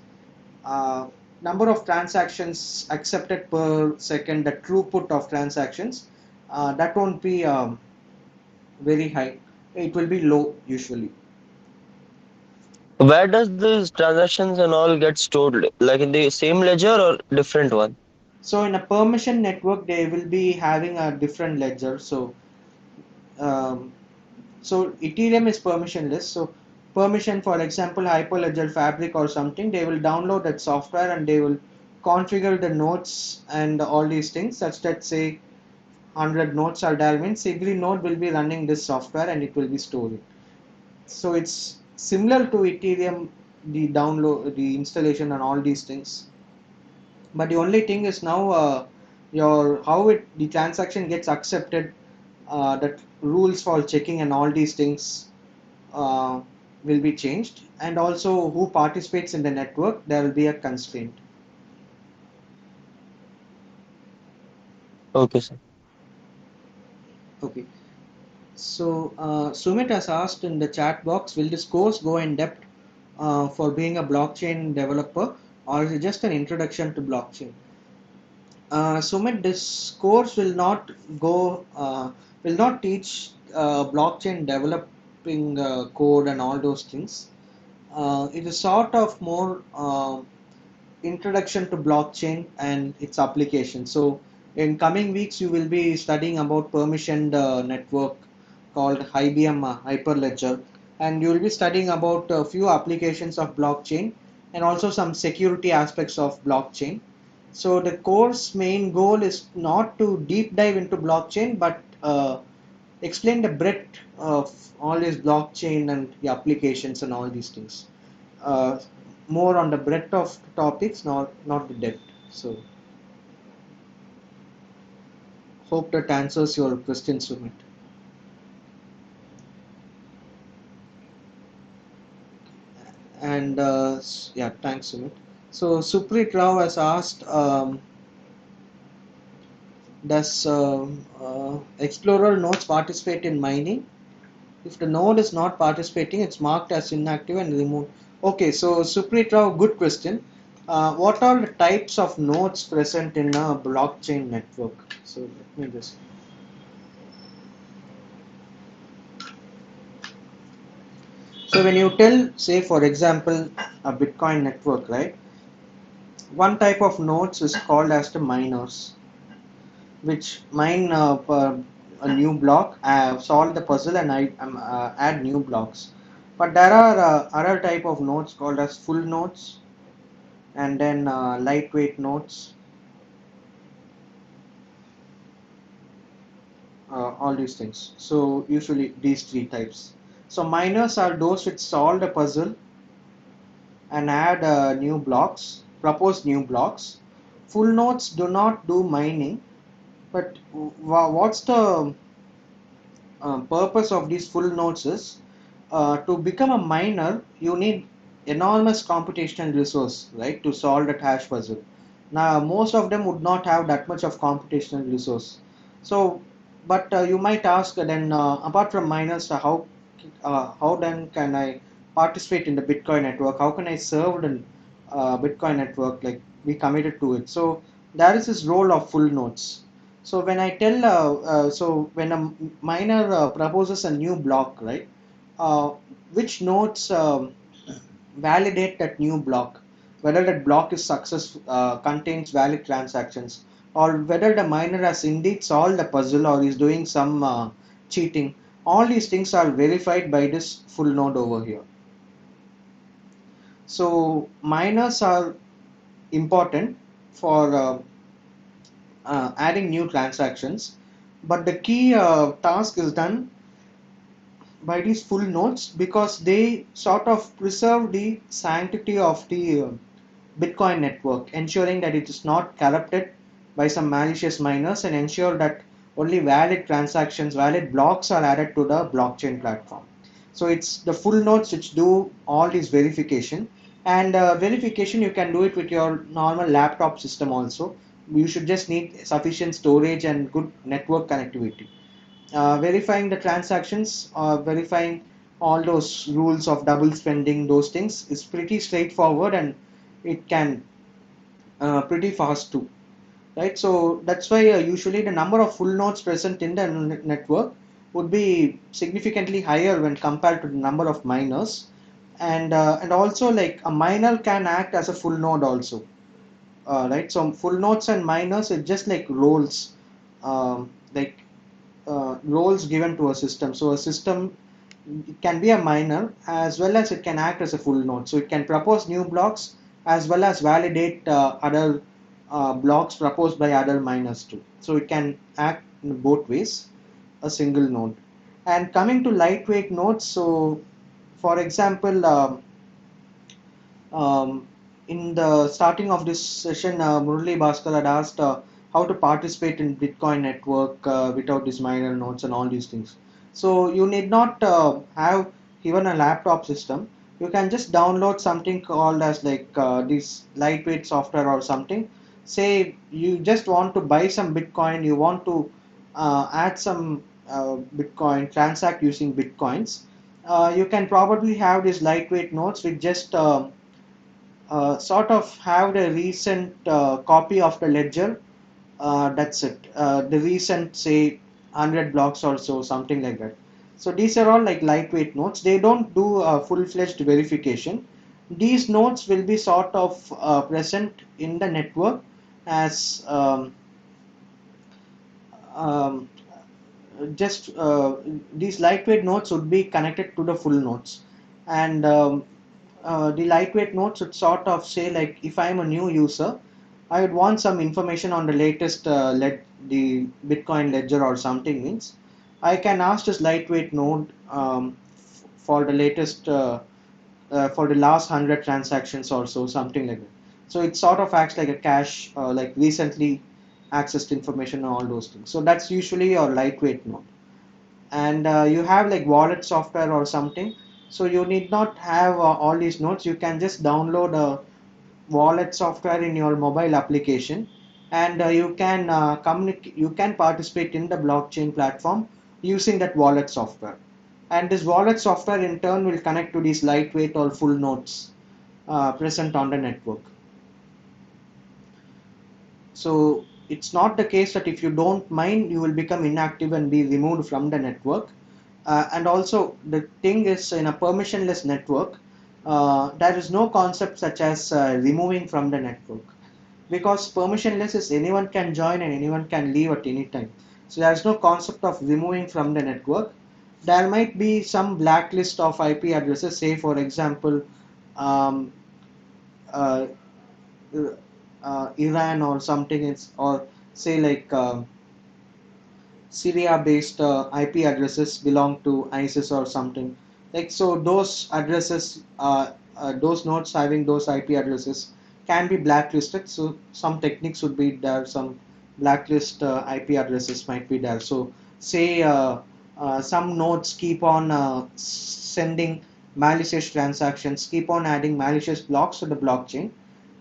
uh, number of transactions accepted per second, the throughput of transactions, that won't be very high. It will be low usually. Where does these transactions and all get stored? Like in the same ledger or different one? So in a permission network, they will be having a different ledger. Um, so Ethereum is permissionless. So permission, for example, Hyperledger Fabric or something, they will download that software and they will configure the nodes and all these things such that, say, 100 nodes are there means every node will be running this software and it will be stored. So it's similar to Ethereum, the download, the installation and all these things. But the only thing is now your how it the transaction gets accepted, that rules for checking and all these things uh, will be changed, and also who participates in the network, there will be a constraint. Okay, sir. Okay, so Sumit has asked in the chat box, will this course go in depth for being a blockchain developer, or is it just an introduction to blockchain? Sumit, this course will not teach blockchain developing code and all those things. It is sort of more introduction to blockchain and its application. So in coming weeks, you will be studying about permissioned network called IBM Hyperledger, and you will be studying about a few applications of blockchain and also some security aspects of blockchain. So the course main goal is not to deep dive into blockchain, but explain the breadth of all these blockchain and the applications and all these things. Uh, More on the breadth of topics, not the depth. So hope that answers your question, Sumit. And yeah, thanks, Sumit. So Suprit Rao has asked, does Explorer nodes participate in mining? If the node is not participating, it's marked as inactive and removed. Okay, so Suprit Rao, good question. What are the types of nodes present in a blockchain network? So let me just. So when you tell, say for example, a Bitcoin network, right? One type of nodes is called as the miners, which mine a new block, solve the puzzle, and add new blocks. But there are other type of nodes called as full nodes, and then lightweight nodes, all these things. So usually these three types. So miners are those which solve the puzzle and add new blocks, propose new blocks. Full nodes do not do mining, but what's the purpose of these full nodes is to become a miner, you need enormous computational resource, right, to solve that hash puzzle. Now, most of them would not have that much of computational resource. So, but you might ask then, apart from miners, how then can I participate in the Bitcoin network? How can I serve the Bitcoin network, like be committed to it? So, there is this role of full nodes. So when I tell, so when a miner proposes a new block, right? Uh, which nodes validate that new block? Whether that block is contains valid transactions, or whether the miner has indeed solved the puzzle or is doing some cheating. All these things are verified by this full node over here. So miners are important for adding new transactions, but the key task is done by these full nodes because they sort of preserve the sanctity of the Bitcoin network, ensuring that it is not corrupted by some malicious miners, and ensure that only valid transactions, valid blocks are added to the blockchain platform. So it's the full nodes which do all this verification, and verification you can do it with your normal laptop system also. You should just need sufficient storage and good network connectivity. Verifying the transactions, verifying all those rules of double spending, those things is pretty straightforward, and it can pretty fast too, right? So that's why usually the number of full nodes present in the network would be significantly higher when compared to the number of miners, and also like a miner can act as a full node also, right? So full nodes and miners are just like roles, like roles given to a system. So a system, it can be a miner as well as it can act as a full node. So it can propose new blocks as well as validate other blocks proposed by other miners too. So it can act in both ways, a single node. And coming to lightweight nodes, so for example, um, in the starting of this session, Murali Bhaskar had asked how to participate in Bitcoin network without these minor nodes and all these things. So you need not have even a laptop system. You can just download something called as like this lightweight software or something. Say you just want to buy some Bitcoin, you want to add some Bitcoin, transact using Bitcoins. You can probably have these lightweight nodes with just sort of have the recent copy of the ledger. That's it. The recent, say, 100 blocks or so, something like that. So these are all like lightweight nodes. They don't do full-fledged verification. These nodes will be sort of present in the network as um, just these lightweight nodes would be connected to the full nodes, and the lightweight nodes would sort of say like if I'm a new user, I would want some information on the latest the Bitcoin ledger or something, means I can ask this lightweight node for the latest for the last 100 transactions or so, something like that. So it sort of acts like a cache, like recently accessed information and all those things. So that's usually your lightweight node. And you have like wallet software or something, so you need not have all these nodes. You can just download a wallet software in your mobile application, and you can participate in the blockchain platform using that wallet software, and this wallet software in turn will connect to these lightweight or full nodes present on the network. So it's not the case that if you don't mine, you will become inactive and be removed from the network. And also, the thing is, in a permissionless network, there is no concept such as removing from the network, because permissionless is anyone can join and anyone can leave at any time. So there's no concept of removing from the network. There might be some blacklist of IP addresses, say for example, um, uh, Iran or something, or say like Syria-based IP addresses belong to ISIS or something. Like so, those addresses, those nodes having those IP addresses can be blacklisted. So some techniques would be there. Some blacklist IP addresses might be there. So say some nodes keep on sending malicious transactions, keep on adding malicious blocks to the blockchain.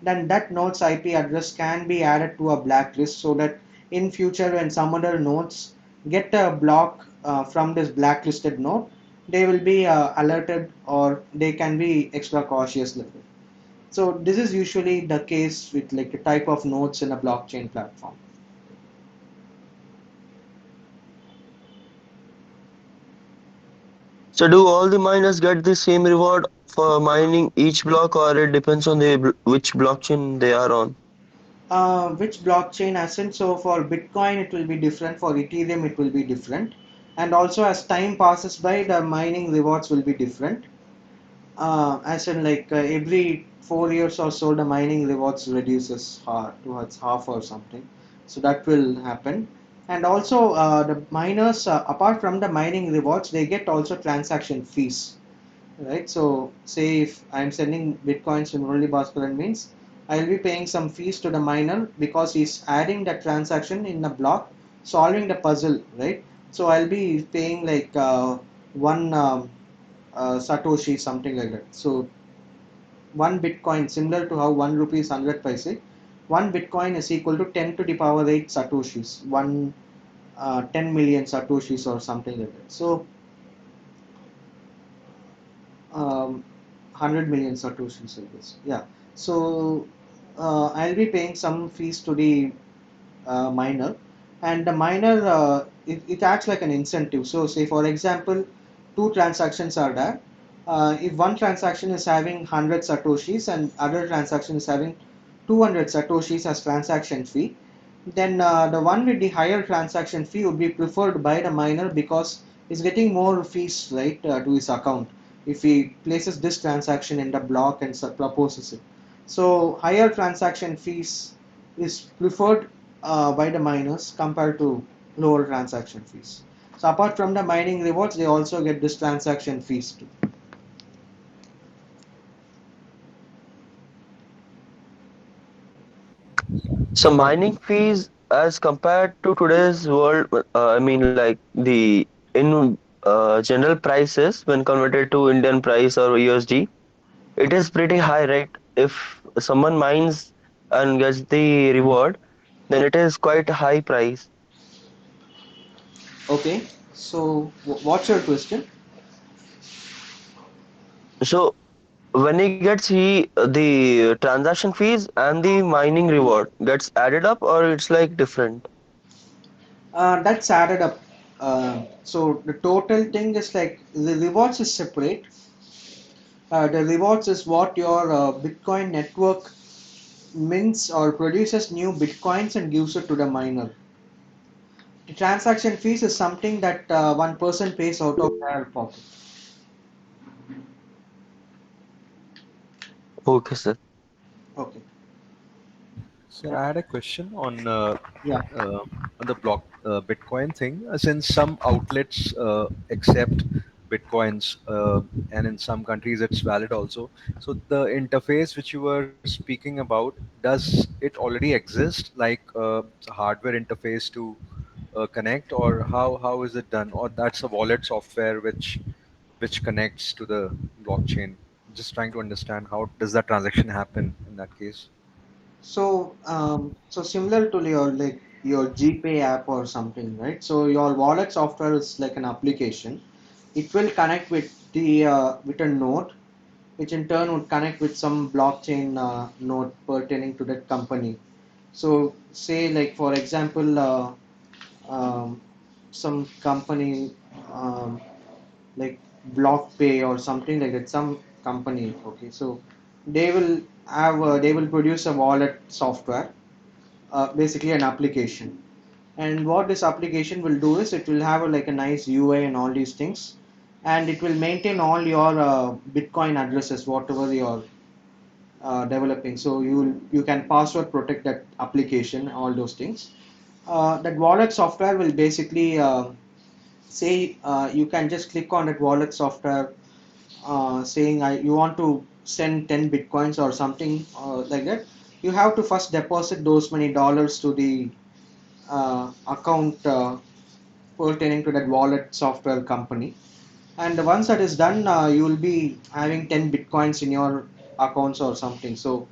Then that node's IP address can be added to a blacklist so that in future when some other nodes get a block from this blacklisted node, they will be alerted or they can be extra cautious level. So this is usually the case with like a type of nodes in a blockchain platform. So do all the miners get the same reward for mining each block, or it depends on which blockchain they are on? Which blockchain ascent? So for Bitcoin it will be different, for Ethereum it will be different, and also as time passes by the mining rewards will be different. As in like every 4 years or so the mining rewards reduces towards half or something, so that will happen. And also the miners apart from the mining rewards they get also transaction fees, right? So say if I'm sending bitcoins to Murali Bhaskaran means I'll be paying some fees to the miner because he's adding the transaction in the block, solving the puzzle, right? So I'll be paying like one Satoshi, something like that. So one Bitcoin, similar to how 1 rupee is 100 paise, one Bitcoin is equal to 10 to the power 8 Satoshis, 10 million Satoshis or something like that. So 100 million Satoshis, I guess. Yeah. So I'll be paying some fees to the miner, and the miner it acts like an incentive. So say for example two transactions are there. If one transaction is having 100 satoshis and other transaction is having 200 satoshis as transaction fee, then the one with the higher transaction fee would be preferred by the miner because he's getting more fees, right, to his account if he places this transaction in the block and proposes it. So higher transaction fees is preferred by the miners compared to lower transaction fees. So apart from the mining rewards, they also get this transaction fees too. So mining fees as compared to today's world, I mean like the in general prices when converted to Indian price or USD, it is pretty high, right? If someone mines and gets the reward, then it is quite high price. Okay, so what's your question? So when he gets the transaction fees and the mining reward gets added up, or it's like different. That's added up. So the total thing is like the rewards is separate. The rewards is what your Bitcoin network mints or produces new Bitcoins and gives it to the miner. The transaction fees is something that one person pays out of their pocket. Okay, sir. Okay. Sir, I had a question Yeah. uh, on the block Bitcoin thing. Since some outlets accept Bitcoins, and in some countries it's valid also. So the interface which you were speaking about, does it already exist, like hardware interface to connect, or how is it done, or that's a wallet software which connects to the blockchain? Just trying to understand how does that transaction happen in that case. So similar to your like your GPay app or something, right? So your wallet software is like an application. It will connect with the with a node, which in turn would connect with some blockchain node pertaining to that company. So say like for example, um, some company like BlockPay or something like that, some company. Okay, so they will produce a wallet software, basically an application. And what this application will do is it will have like a nice UI and all these things, and it will maintain all your Bitcoin addresses, whatever you're developing. So you can password protect that application, all those things. That wallet software will basically say you can just click on that wallet software, saying you want to send 10 bitcoins or something like that. You have to first deposit those many dollars to the account pertaining to that wallet software company. And once that is done, you will be having 10 bitcoins in your accounts or something. So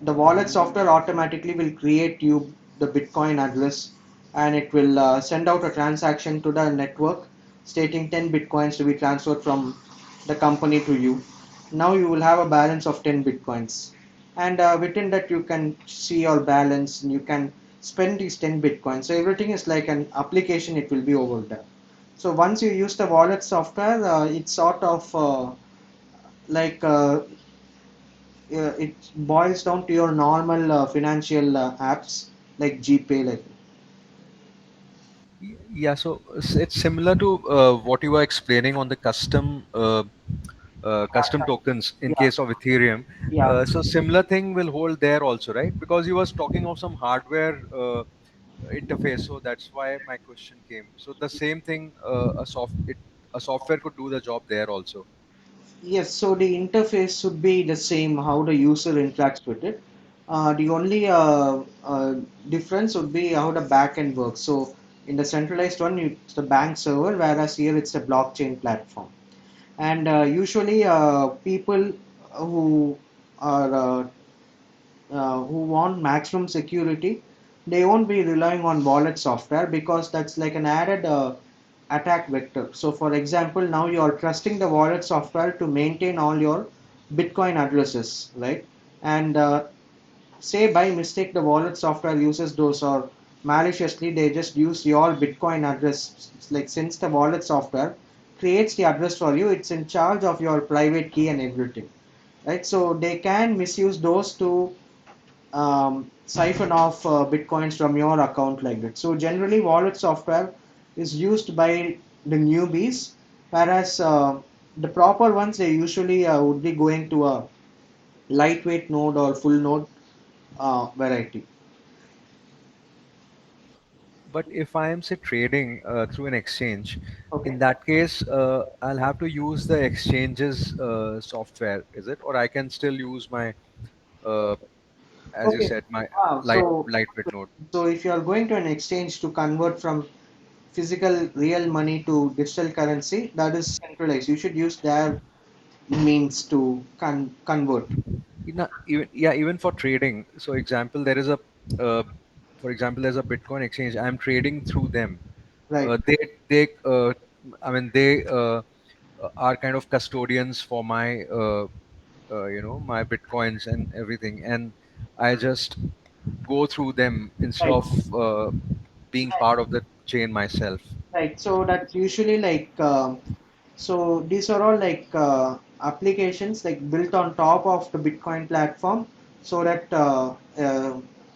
the wallet software automatically will create you the Bitcoin address, and it will send out a transaction to the network stating 10 Bitcoins to be transferred from the company to you. Now you will have a balance of 10 Bitcoins. And within that, you can see your balance and you can spend these 10 Bitcoins. So everything is like an application, it will be over there. So once you use the wallet software, it's sort of like it boils down to your normal financial apps like GPay. Like Yeah, so it's similar to what you were explaining on the custom tokens in yeah, case of Ethereum. yeah. So similar thing will hold there also, right? Because you was talking of some hardware interface, so that's why my question came. So the same thing, a software could do the job there also. Yes, so the interface should be the same how the user interacts with it. The only difference would be how the backend works. So in the centralized one, it's the bank server, whereas here it's a blockchain platform. And usually, people who are who want maximum security, they won't be relying on wallet software because that's like an added attack vector. So, for example, now you are trusting the wallet software to maintain all your Bitcoin addresses, right? And say by mistake the wallet software uses those, or maliciously they just use your Bitcoin address. It's like since the wallet software creates the address for you, it's in charge of your private key and everything, right? So they can misuse those to siphon off bitcoins from your account like that. So generally, wallet software is used by the newbies, whereas the proper ones they usually would be going to a lightweight node or full node variety. But if I am say trading through an exchange, Okay. in that case, I'll have to use the exchange's software, is it? Or I can still use my, uh, as you Okay. said, my So lightweight node. so if you are going to an exchange to convert from physical real money to digital currency, that is centralized. You should use their means to convert. Even yeah, even for trading. So example, uh, for example, there's a Bitcoin exchange. I'm trading through them. Right. They I mean they are kind of custodians for my my Bitcoins and everything, and I just go through them instead Right. of being part of the chain myself. Right. So that's usually like so these are all like applications like built on top of the Bitcoin platform, so that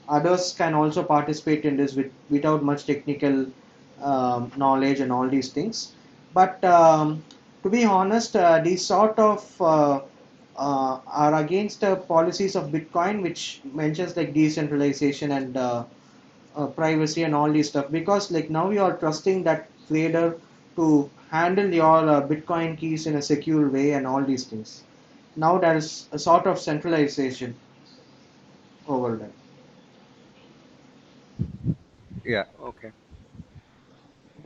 others can also participate in this without much technical knowledge and all these things. But to be honest, these sort of are against the policies of Bitcoin, which mentions like decentralization and privacy and all these stuff, because like now you are trusting that trader to handle your Bitcoin keys in a secure way and all these things. Now there is a sort of centralization over that. Yeah. Okay.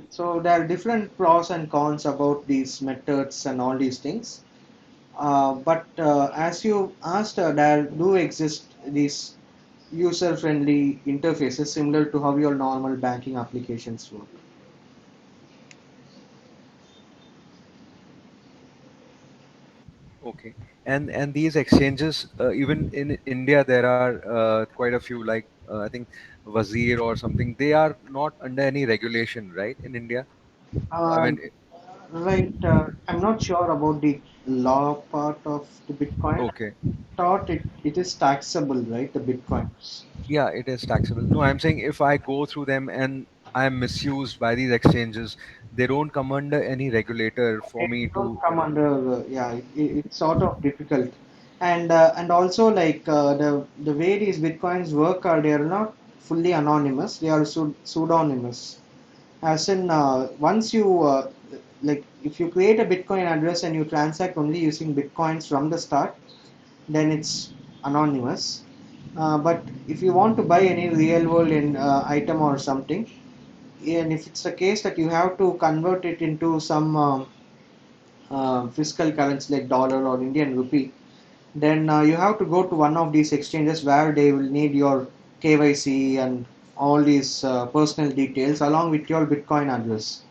So there are different pros and cons about these methods and all these things. But as you asked, there do exist these user-friendly interfaces similar to how your normal banking applications work. Okay. And these exchanges, even in India, there are quite a few. Like I think Wazir or something. They are not under any regulation, right? In India. I Uh, mean, Right. I'm not sure about the law part of the Bitcoin. I okay. thought it is taxable, right? The Bitcoins. Yeah, it is taxable. No, I'm saying if I go through them and I am misused by these exchanges, they don't come under any regulator for It me don't to, come under, yeah, it's sort of difficult. And also, like, the way these bitcoins work are, they are not fully anonymous, they are pseudonymous. As in, once you like, if you create a bitcoin address and you transact only using bitcoins from the start, then it's anonymous. But if you want to buy any real world item or something, and if it's the case that you have to convert it into some fiscal currency like dollar or Indian rupee, then you have to go to one of these exchanges where they will need your KYC and all these personal details along with your Bitcoin address,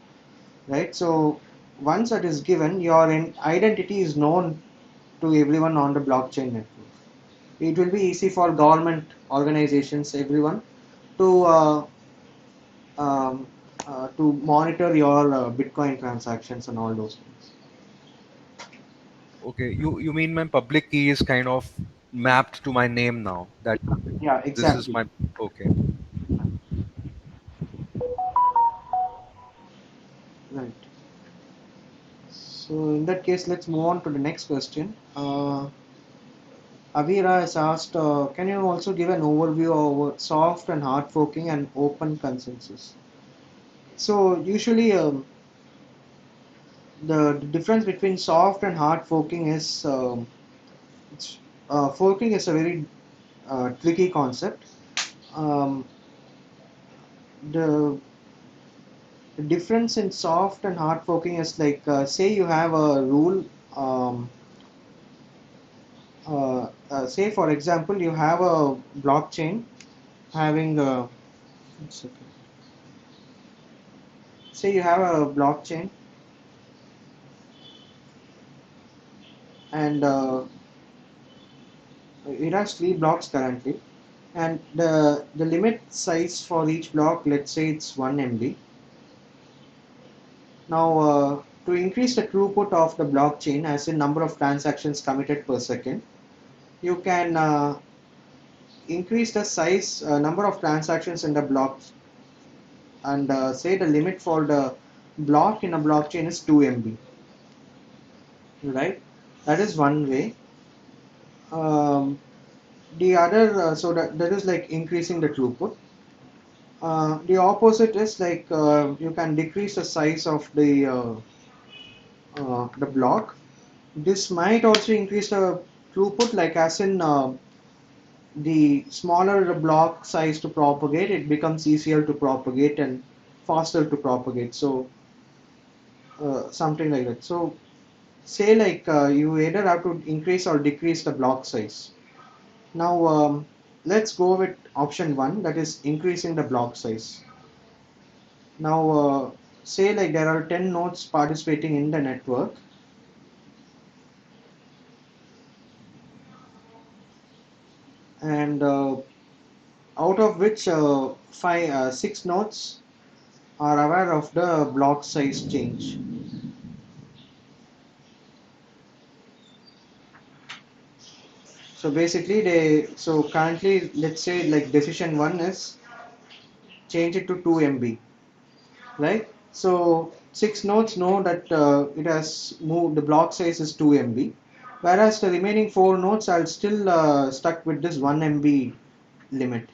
right? So once that is given, your identity is known to everyone on the blockchain network. It will be easy for government organizations, everyone, to um, to monitor your Bitcoin transactions and all those things. okay, you mean my public key is kind of mapped to my name now, that Yeah, this is exactly. my, okay. Right. So in that case, let's move on to the next question. Avira has asked, can you also give an overview of soft and hard forking and open consensus? So usually, the difference between soft and hard forking is, it's, forking is a very tricky concept. Um, the The difference in soft and hard forking is like, say you have a rule. Um, Say for example, you have a blockchain having a, one second. Say you have a blockchain, and it has three blocks currently, and the limit size for each block, let's say it's 1 MB. Now, to increase the throughput of the blockchain, as in number of transactions committed per second, you can increase the size, number of transactions in the block, and say the limit for the block in a blockchain is 2 MB, right? That is one way. Um, the other, so that is like increasing the throughput. The opposite is like, you can decrease the size of the block. This might also increase the throughput, like as in, the smaller the block size to propagate, it becomes easier to propagate and faster to propagate. So something like that. So say like, you either have to increase or decrease the block size. Now, let's go with option one, that is increasing the block size. Now, say like there are 10 nodes participating in the network, and out of which, six nodes are aware of the block size change. So basically, so currently, let's say like decision one is change it to 2 MB, right? So six nodes know that it has moved, the block size is 2 MB, whereas the remaining four nodes are still stuck with this 1 MB limit.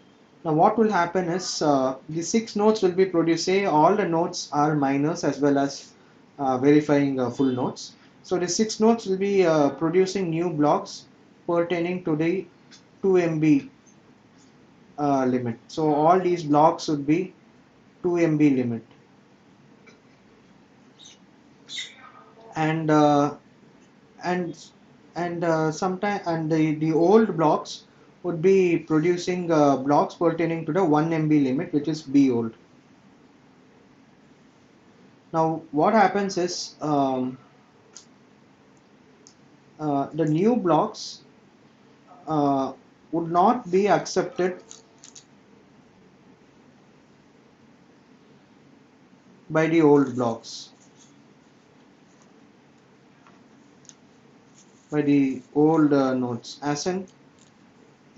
Now what will happen is, the six nodes will be produced, say all the nodes are miners as well as verifying full nodes. So the six nodes will be producing new blocks pertaining to the 2 MB limit. So all these blocks would be 2 MB limit. And and sometime, and the old blocks would be producing blocks pertaining to the 1 MB limit, which is B old. Now what happens is, the new blocks uh, would not be accepted by the old blocks, by the old nodes. As in,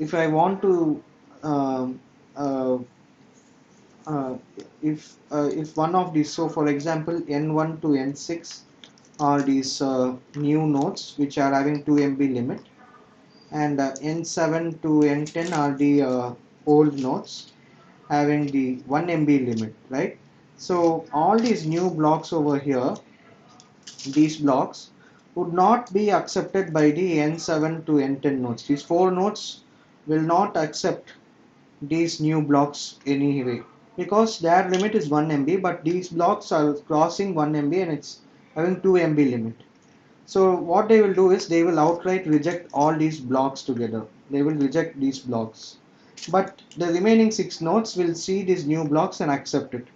if I want to um, uh, uh, if one of these, so for example n1 to n6 are these new nodes which are having 2 MB limit, and n7 to n10 are the old nodes having the 1 MB limit, right? So all these new blocks over here, these blocks would not be accepted by the n7 to n10 nodes. These four nodes will not accept these new blocks anyway, because their limit is 1 MB, but these blocks are crossing 1 MB and it's having 2 MB limit. So what they will do is they will outright reject all these blocks together. They will reject these blocks. But the remaining six nodes will see these new blocks and accept it.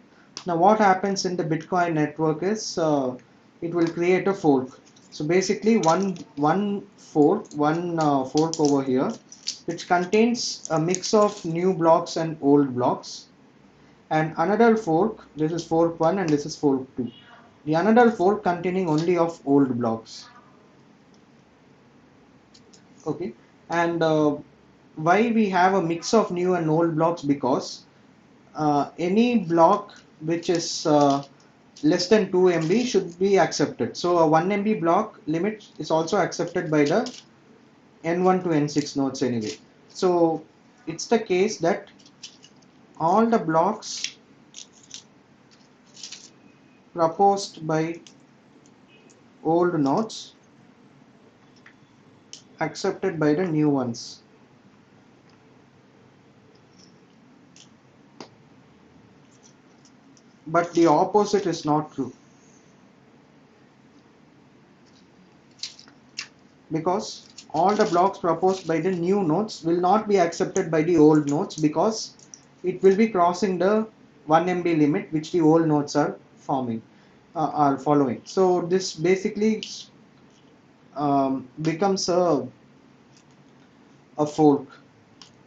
Now what happens in the Bitcoin network is it will create a fork. So basically one fork over here, which contains a mix of new blocks and old blocks, and another fork. This is fork 1 and this is fork 2. The another fork containing only of old blocks. Okay, and why we have a mix of new and old blocks? Because any block which is less than 2 MB should be accepted. So a 1 MB block limit is also accepted by the N1 to N6 nodes anyway. So it's the case that all the blocks proposed by old nodes accepted by the new ones. But the opposite is not true, because all the blocks proposed by the new nodes will not be accepted by the old nodes, because it will be crossing the 1 MB limit which the old nodes are forming, are following. So this basically becomes a fork.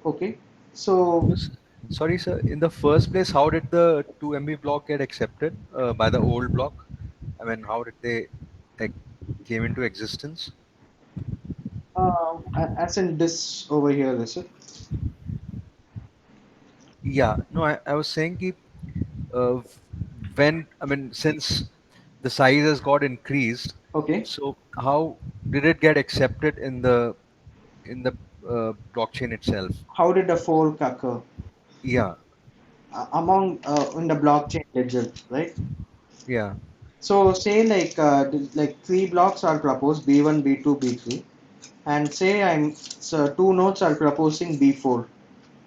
Okay, so Was- Sorry, sir. In the first place, how did the 2 MB block get accepted by the old block? I mean, how did they like, came into existence? as in this over here, is it? Yeah, no, I was saying ki, uh, when, I mean, since the size has got increased, Okay, so how did it get accepted in the blockchain itself? how did a fork occur Yeah, among in the blockchain ledger, right? yeah, So say like three blocks are proposed, B1, B2, B3, and say two nodes are proposing B4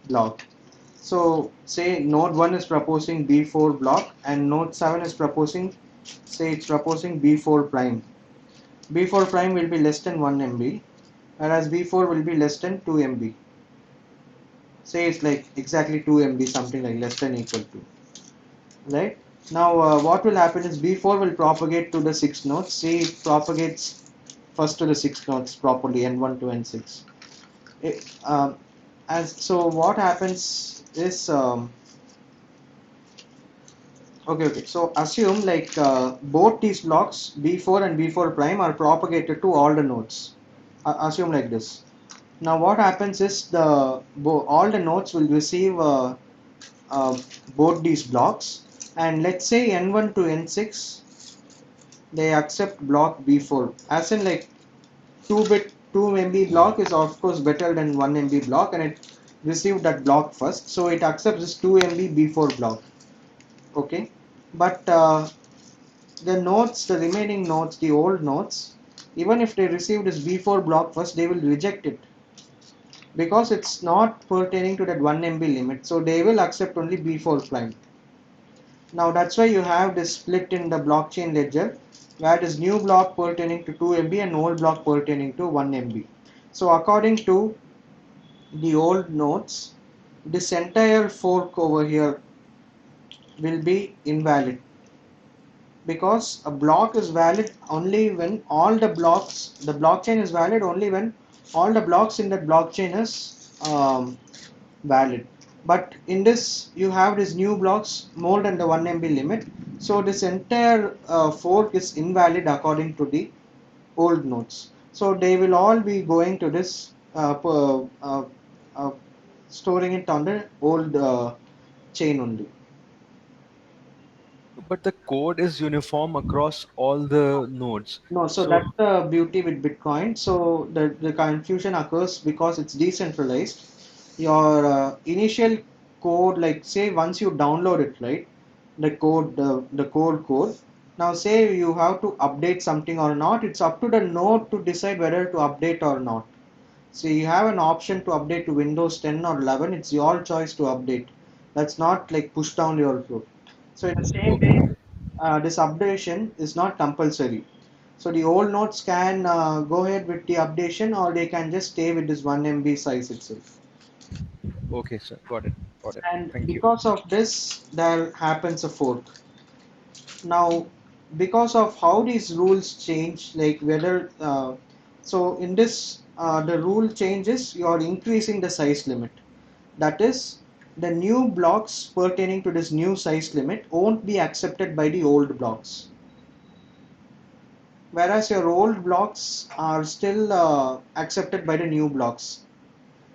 block. So say node 1 is proposing B4 block and node 7 is proposing, say it's proposing B4 prime. B4 prime will be less than 1 MB, whereas B4 will be less than 2 MB. Say it's like exactly 2 MB, something like less than equal to, right? Now what will happen is B4 will propagate to the 6 nodes. See, it propagates first to the 6 nodes properly, N1 to N6. It, as so what happens is okay, so assume like both these blocks B4 and B4 prime are propagated to all the nodes. Assume like this. Now what happens is all the nodes will receive uh, both these blocks, and let's say N1 to N6 they accept block B4, as in like 2 MB block is of course better than 1 MB block, and it received that block first, so it accepts this 2 MB B4 block. Okay, but the remaining nodes, the old nodes, even if they receive this B4 block first, they will reject it because it's not pertaining to that 1 MB limit, so they will accept only B4 prime. Now that's why you have this split in the blockchain ledger, where this new block pertaining to 2 MB and old block pertaining to 1 MB. So according to the old nodes, this entire fork over here will be invalid, because a block is valid only when all the blockchain is valid only when all the blocks in that blockchain is valid. But in this, you have these new blocks more than the 1 MB limit, so this entire fork is invalid according to the old nodes. So they will all be going to this uh, storing it on the old chain only. but the code is uniform across all the nodes. No, so So, that's the beauty with Bitcoin. So the confusion occurs because it's decentralized. Your initial code, like say once you download it, right? The core code. Now say you have to update something or not. It's up to the node to decide whether to update or not. So you have an option to update to Windows 10 or 11. It's your choice to update. That's not like push down your throat. So in the same way, okay, this updation is not compulsory. So the old nodes can go ahead with the updation, or they can just stay with this 1 MB size itself. okay, sir, got it, got it. And Thank you. because of this, there happens a fork. Now, because of how these rules change, like whether, so in this, the rule changes, you are increasing the size limit. That is, the new blocks pertaining to this new size limit won't be accepted by the old blocks, whereas your old blocks are still accepted by the new blocks.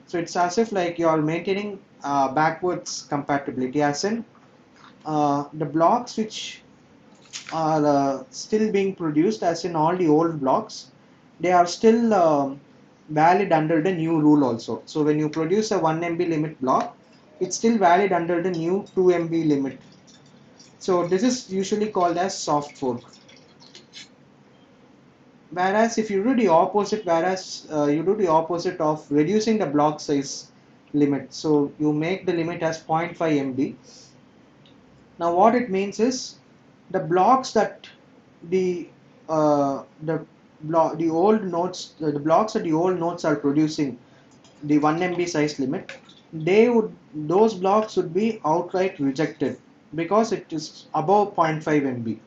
So it's as if like you're maintaining backwards compatibility, as in the blocks which are still being produced, as in all the old blocks, they are still valid under the new rule also. So when you produce a 1 MB limit block, it's still valid under the new 2 MB limit. So this is usually called as soft fork. Whereas if you do the opposite, whereas you do the opposite of reducing the block size limit, so you make the limit as 0.5 MB. Now what it means is the blocks that the the old nodes, the blocks that the old nodes are producing, the 1 MB size limit, those blocks would be outright rejected because it is above 0.5 MB.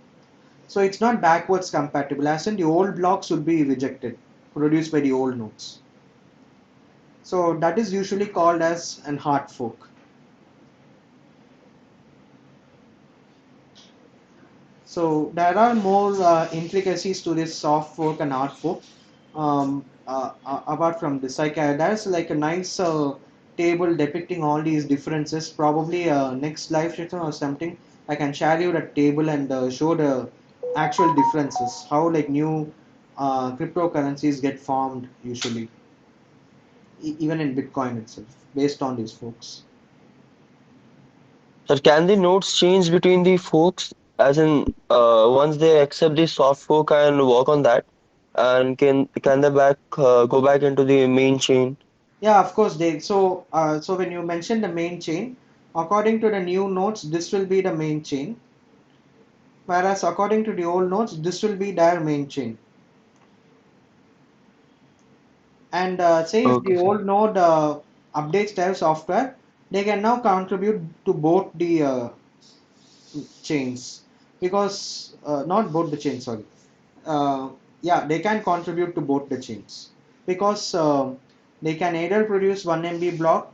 So it's not backwards compatible, as in the old blocks would be rejected, produced by the old nodes. So that is usually called as an hard fork. So there are more intricacies to this soft fork and hard fork. Apart from this, like there's like a nice table depicting all these differences. Probably next live session or something, I can share you that table and show the actual differences. How like new cryptocurrencies get formed usually, even in Bitcoin itself, based on these folks. Sir, can the nodes change between the forks? As in, once they accept the soft fork and work on that, and can they go back into the main chain? Yeah, of course they. So when you mention the main chain, according to the new nodes, this will be the main chain, whereas according to the old nodes, this will be their main chain. And say if Okay, the sir. old node updates their software, they can now contribute to both the chains, because not both the chains, sorry. Uh, yeah, they can contribute to both the chains because they can either produce 1 MB block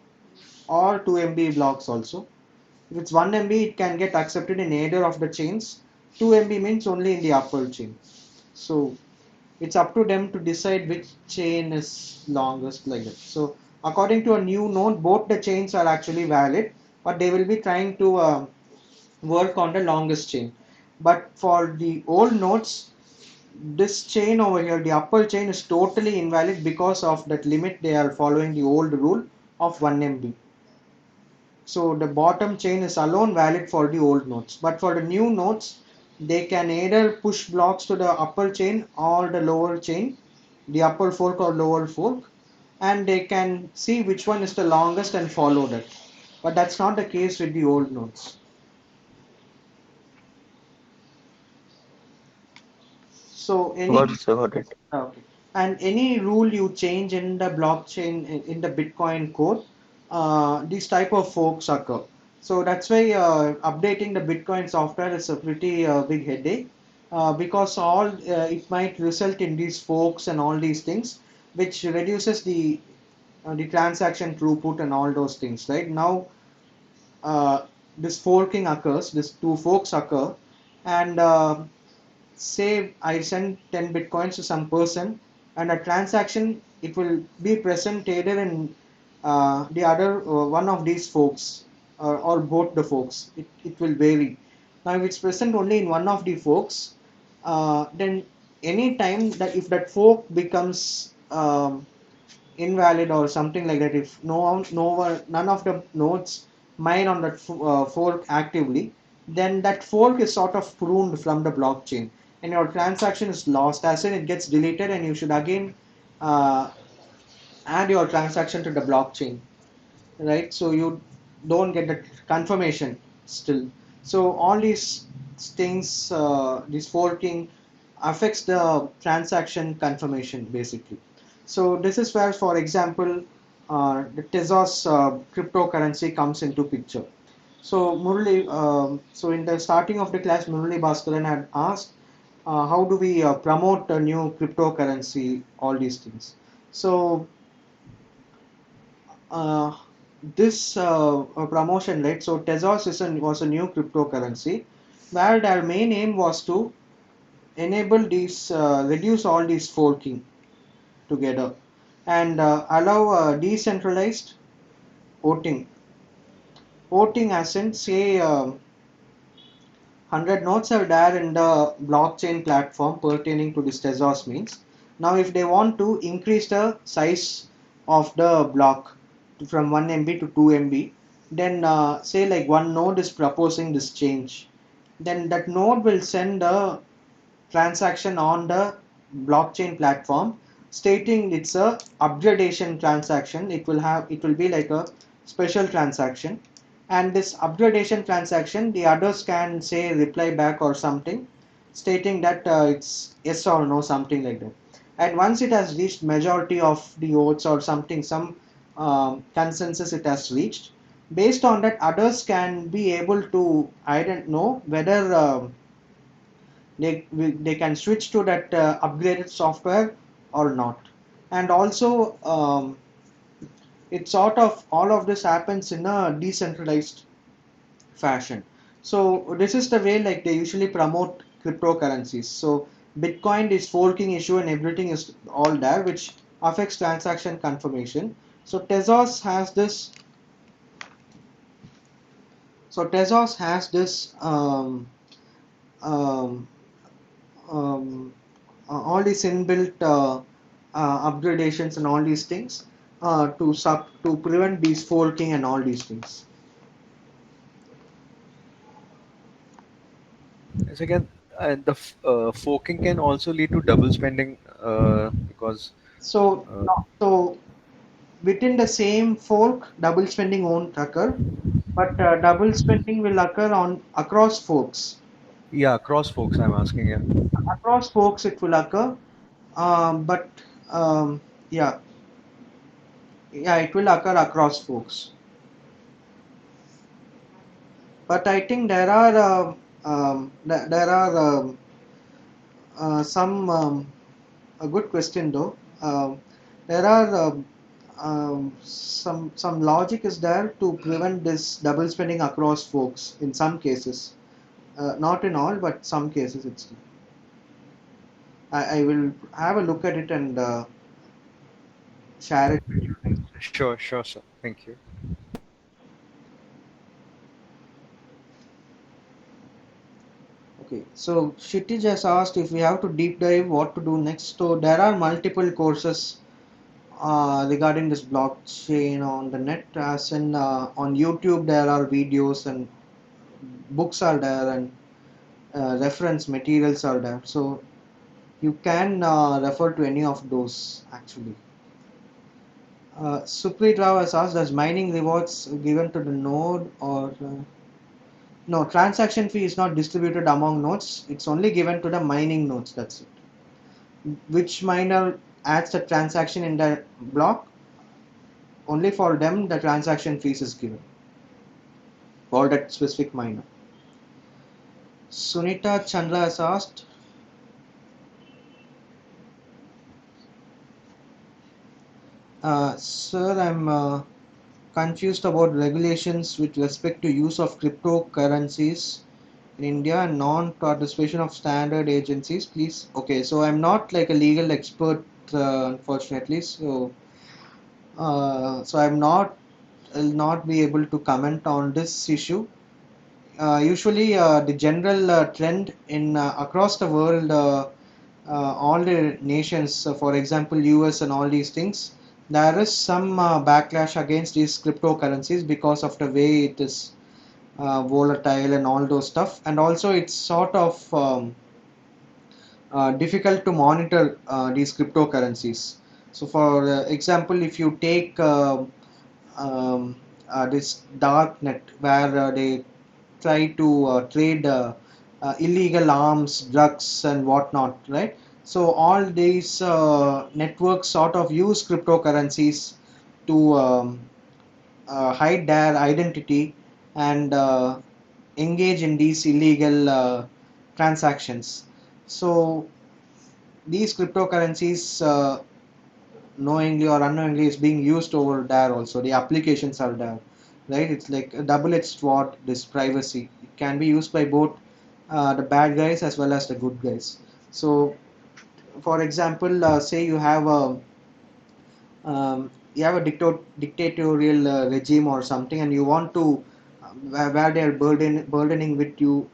or 2 MB blocks also. If it's 1 MB, it can get accepted in either of the chains. 2 MB means only in the upper chain. So it's up to them to decide which chain is longest, like that. So according to a new node, both the chains are actually valid, but they will be trying to work on the longest chain. But for the old nodes, this chain over here, the upper chain, is totally invalid because of that limit. They are following the old rule of 1 MB. So the bottom chain is alone valid for the old nodes. But for the new nodes, they can either push blocks to the upper chain or the lower chain, the upper fork or lower fork, and they can see which one is the longest and follow that. But that's not the case with the old nodes. So Got any it, sir. Got it. Okay. And any rule you change in the blockchain, in the Bitcoin code, these type of forks occur. So that's why updating the Bitcoin software is a pretty big headache, because it might result in these forks and all these things, which reduces the transaction throughput and all those things. Right now, this forking occurs, this two forks occur, and say I send 10 bitcoins to some person, and a transaction, it will be present either in the other one of these folks, or both the folks. It will vary. Now, if it's present only in one of the forks, then any time that if that fork becomes invalid or something like that, if none of the nodes mine on that fork actively, then that fork is sort of pruned from the blockchain, and your transaction is lost, as in it gets deleted, and you should again uh, add your transaction to the blockchain, right? So you don't get the confirmation still. So all these things, this forking affects the transaction confirmation basically. So this is where, for example, the Tezos cryptocurrency comes into picture. So Murali, so in the starting of the class, Murali Bhaskaran had asked, how do we promote a new cryptocurrency, all these things. So uh, this promotion, right? So Tezos was a new cryptocurrency where their main aim was to enable these, reduce all these forking together and allow decentralized voting. Voting, as in, say, 100 nodes are there in the blockchain platform pertaining to this Tezos means. Now, if they want to increase the size of the block from 1 MB to 2 MB, then say like one node is proposing this change, then that node will send a transaction on the blockchain platform stating it's a upgradation transaction. It will be like a special transaction, and this upgradation transaction, the others can say reply back or something stating that it's yes or no, something like that. And once it has reached majority of the votes or something, some consensus it has reached, based on that others can be able to, I don't know whether they can switch to that upgraded software or not. And also it sort of, all of this happens in a decentralized fashion. So this is the way like they usually promote cryptocurrencies. So Bitcoin is forking issue and everything is all there, which affects transaction confirmation. So Tezos has this. So Tezos has this um, um, all these inbuilt upgradations and all these things to prevent these forking and all these things. Yes, again, and the forking can also lead to double spending because So uh, so within the same fork, double spending won't occur, but double spending will occur on across forks. yeah, cross forks. I'm asking. Yeah. Across forks it will occur, but um, yeah, yeah, it will occur across forks. But I think there are there are some a good question though. There are some logic is there to prevent this double spending across forks in some cases. Not in all, but some cases it's. I will have a look at it and share it with you later. Sure, sure, sir. Thank you. Okay, so Shiti just asked if we have to deep dive, what to do next. So there are multiple courses regarding this blockchain on the net, as in on YouTube there are videos and books are there, and reference materials are there, so you can refer to any of those actually. Supreet Rao has asked, does mining rewards given to the node or no, transaction fee is not distributed among nodes, it's only given to the mining nodes, that's it. Which miner adds the transaction in the block, only for them the transaction fees is given for that specific miner. Sunita Chandra has asked, sir, I'm confused about regulations with respect to use of cryptocurrencies in India and non-participation of standard agencies. Please, okay. So I'm not like a legal expert, unfortunately. So I'm not, will not be able to comment on this issue. Usually the general trend in across the world, all the nations, for example US and all these things, there is some backlash against these cryptocurrencies because of the way it is volatile and all those stuff, and also it's sort of difficult to monitor these cryptocurrencies. So for example, if you take um, this dark net where they try to trade illegal arms, drugs, and whatnot, right? So all these networks sort of use cryptocurrencies to hide their identity and engage in these illegal transactions. So these cryptocurrencies, knowingly or unknowingly, is being used over there also. The applications are there, right? It's like a double-edged sword, this privacy. It can be used by both the bad guys as well as the good guys. So for example, say you have a dictatorial regime or something, and you want to where they are burdening with you,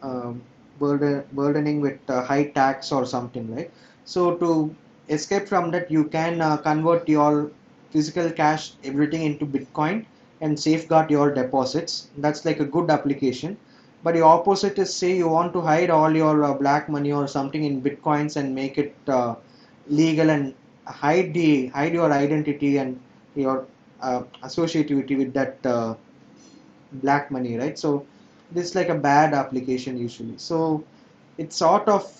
burdening with high tax or something, right? So to escape from that, you can convert your physical cash everything into Bitcoin and safeguard your deposits. That's like a good application. But the opposite is, say you want to hide all your black money or something in Bitcoins and make it legal and hide your identity and your associativity with that black money, right? So this is like a bad application usually. So it's sort of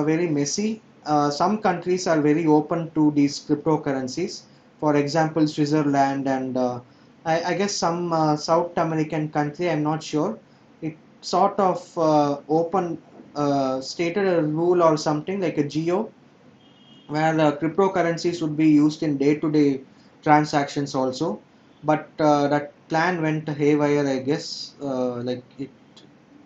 very messy. Some countries are very open to these cryptocurrencies. For example, Switzerland and I guess some South American country. I'm not sure. It sort of open stated a rule or something like a geo where cryptocurrencies would be used in day-to-day transactions also. But that plan went haywire, I guess. Like it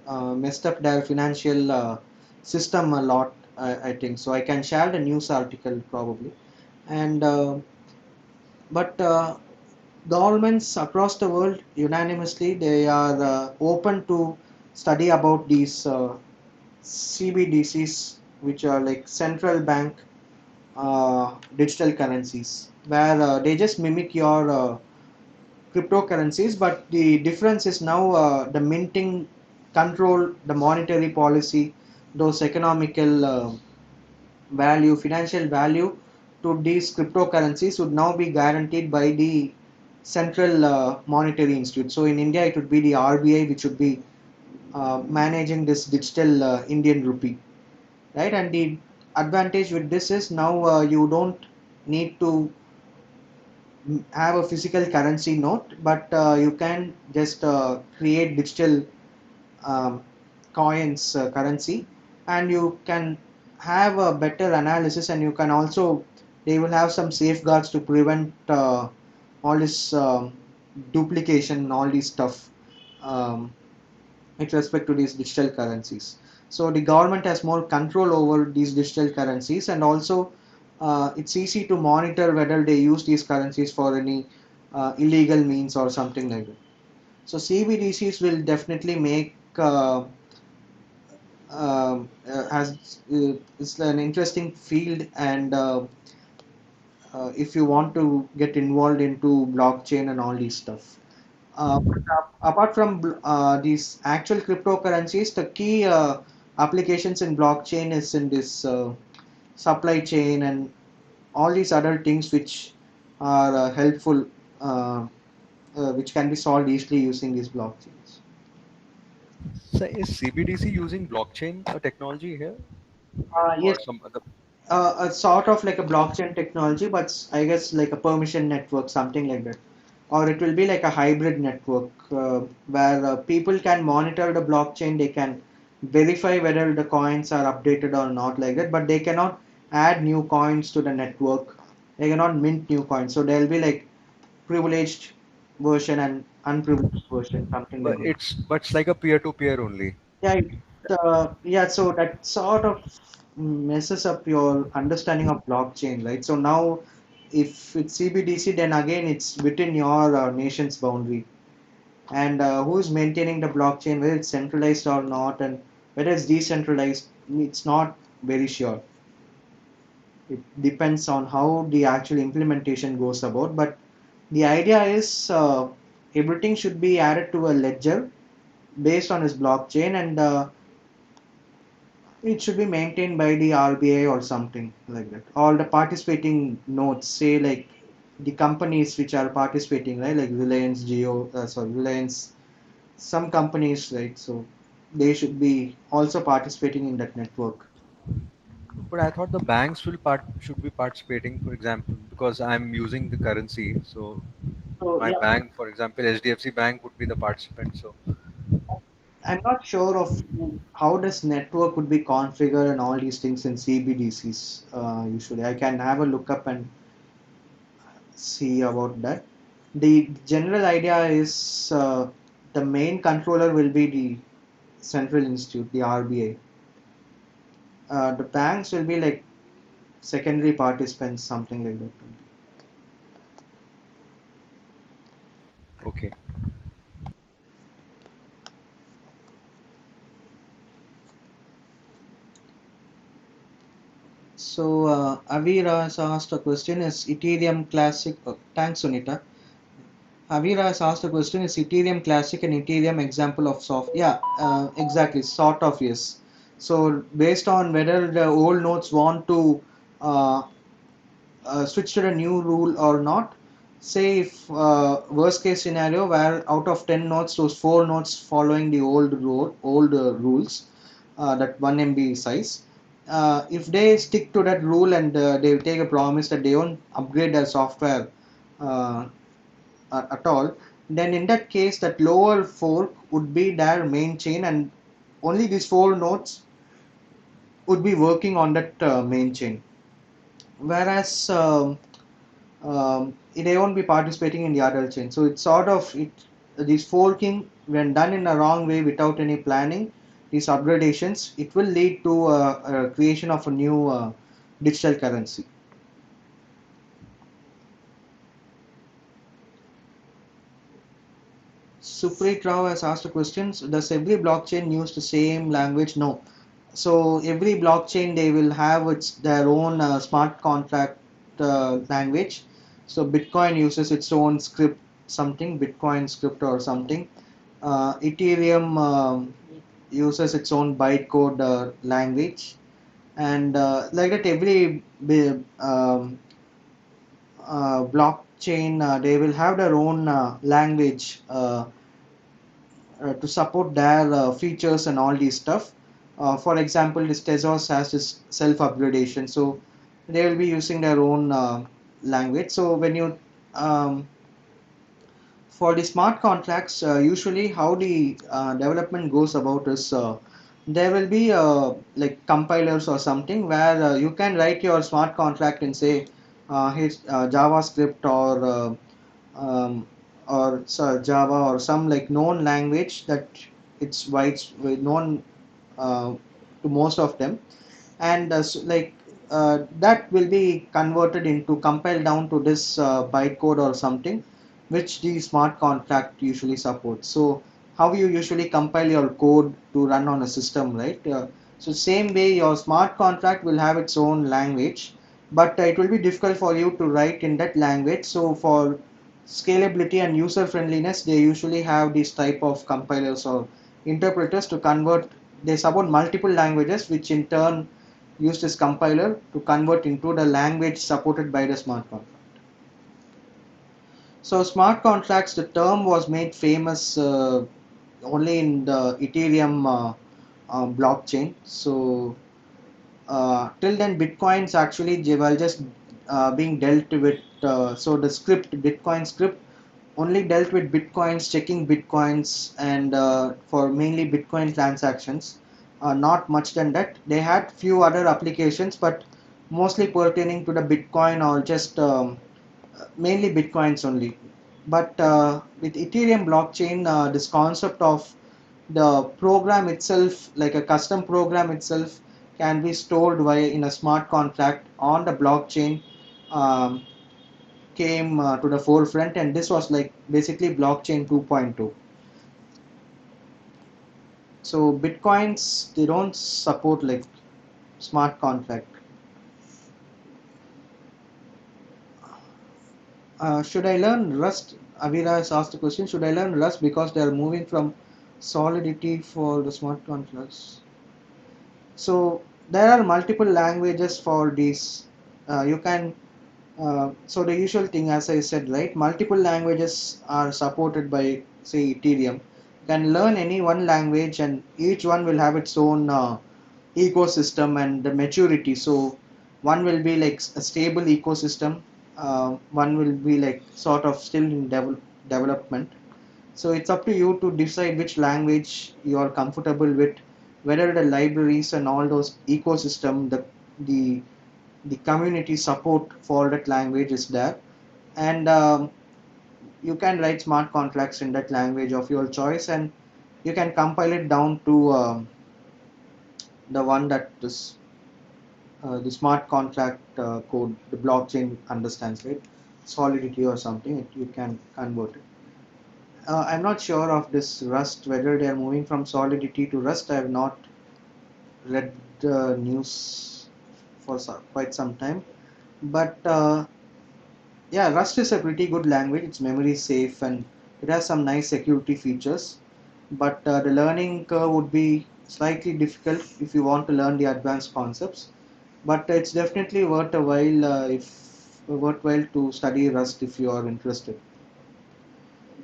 messed up their financial system a lot, I think. So I can share the news article probably. And but governments across the world unanimously they are open to study about these CBDCs, which are like central bank digital currencies, where they just mimic your cryptocurrencies, but the difference is now the minting control, the monetary policy, those economical value, financial value to these cryptocurrencies would now be guaranteed by the central monetary institute. So in India, it would be the RBI, which would be managing this digital Indian rupee, right? And the advantage with this is now you don't need to have a physical currency note, but you can just create digital um, coins currency, and you can have a better analysis, and you can also they will have some safeguards to prevent all this duplication, all this stuff. Um, with respect to these digital currencies. So the government has more control over these digital currencies, and also it's easy to monitor whether they use these currencies for any illegal means or something like that. So CBDCs will definitely make as it's an interesting field, and if you want to get involved into blockchain and all these stuff. Apart from these actual cryptocurrencies, the key applications in blockchain is in this supply chain and all these other things which are helpful, uh, which can be solved easily using these blockchains. So is CBDC using blockchain technology here Yes, or some other? a sort of like a blockchain technology, but I guess like a permission network, something like that. Or it will be like a hybrid network where people can monitor the blockchain, they can verify whether the coins are updated or not, like that, but they cannot add new coins to the network. They cannot mint new coins. So there'll be like privileged version and unprivileged version, something like that. But it's like a peer to peer only. Yeah, yeah, so that sort of messes up your understanding of blockchain, right? So now, if it's CBDC, then again it's within your nation's boundary, and who is maintaining the blockchain, whether it's centralized or not, and whether it's decentralized. It's not very sure. It depends on how the actual implementation goes about, but the idea is everything should be added to a ledger based on his blockchain, and it should be maintained by the RBI or something like that. All the participating nodes, say like the companies which are participating, right? Like Reliance, Reliance, some companies, right? So they should be also participating in that network. But I thought the banks should be participating, for example, because I'm using the currency. So So my yeah, bank, for example, HDFC Bank would be the participant. So I'm not sure of how this network would be configured and all these things in CBDCs. Usually, I can have a look up and see about that. The general idea is the main controller will be the central institute, the RBI. The banks will be like secondary participants, something like that. okay, So, Avira has asked a question: is Ethereum Classic? Thanks, Sunita. Avira has asked a question: is Ethereum Classic an Ethereum example of soft? Yeah, exactly, sort of, yes. So, based on whether the old nodes want to uh, switch to the new rule or not, say if worst case scenario where out of 10 nodes, those 4 nodes following the old rules, that 1 MB size, if they stick to that rule and they take a promise that they won't upgrade their software uh, at all, then in that case, that lower fork would be their main chain, and only these 4 nodes would be working on that main chain. Whereas they won't be participating in the other chain. So it's sort of it. This forking, when done in a wrong way without any planning, these upgradations, it will lead to a creation of a new digital currency. Supreet Rao has asked a question: does every blockchain use the same language? No. So every blockchain they will have their own smart contract language. So Bitcoin uses its own script, something Bitcoin script or something. Ethereum uses its own bytecode language, and like that every blockchain they will have their own language to support their features and all these stuff. For example, this Tezos has this self upgradation, so they will be using their own language. So when you for the smart contracts, usually how the development goes about is there will be like compilers or something where you can write your smart contract and say, here's JavaScript um, or Java or some like known language that it's wide known uh, to most of them, and that will be converted into compiled down to this bytecode or something which the smart contract usually supports. So how you usually compile your code to run on a system, right? So same way your smart contract will have its own language, but it will be difficult for you to write in that language. So for scalability and user friendliness, they usually have these type of compilers or interpreters to convert. They support multiple languages, which in turn use this compiler to convert into the language supported by the smart contract. So smart contracts, the term was made famous only in the Ethereum blockchain. So till then, Bitcoins actually were just being dealt with. So the script, Bitcoin script, only dealt with Bitcoins, checking Bitcoins, and for mainly Bitcoin transactions. Not much than that. They had few other applications, but mostly pertaining to the Bitcoin or just mainly Bitcoins only. But with Ethereum blockchain, this concept of the program itself, like a custom program itself, can be stored via in a smart contract on the blockchain. Came to the forefront, and this was like basically blockchain 2.2. So bitcoins, they don't support like smart contract. Should I learn Rust? Avira has asked the question. Should I learn Rust because they are moving from Solidity for the smart contracts? So there are multiple languages for these. You can so the usual thing, as I said, right? Multiple languages are supported by, say, Ethereum. You can learn any one language, and each one will have its own ecosystem and the maturity. So one will be like a stable ecosystem. One will be like sort of still in development. So it's up to you to decide which language you are comfortable with, whether the libraries and all those ecosystem, the the community support for that language is there, and you can write smart contracts in that language of your choice, and you can compile it down to the one that is the smart contract code the blockchain understands, right? Solidity or something, you can convert it. I'm not sure of this Rust, whether they are moving from Solidity to Rust. I have not read the news for quite some time, but yeah, Rust is a pretty good language. It's memory safe and it has some nice security features. But the learning curve would be slightly difficult if you want to learn the advanced concepts. But it's definitely worthwhile to study Rust if you are interested.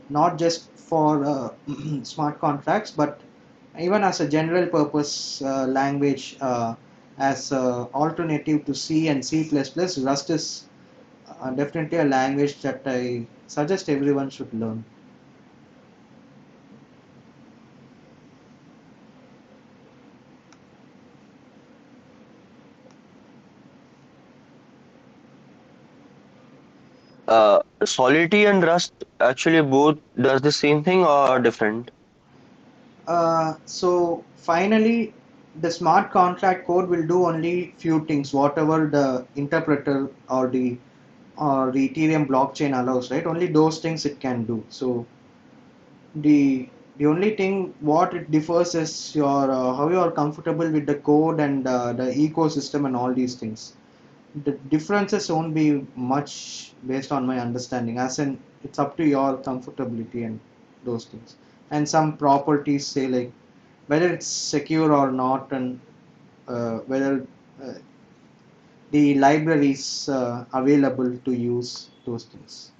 Not just for smart contracts, but even as a general purpose language, as alternative to C and C++. Rust is definitely a language that I suggest everyone should learn. Solidity and Rust actually both does the same thing or different? So finally, the smart contract code will do only few things, whatever the interpreter or the Ethereum blockchain allows, right? Only those things it can do. So the the only thing what it differs is your how you are comfortable with the code and the ecosystem and all these things. The differences won't be much based on my understanding, as in it's up to your comfortability and those things, and some properties, say like whether it's secure or not, and whether uh, the libraries available to use those things.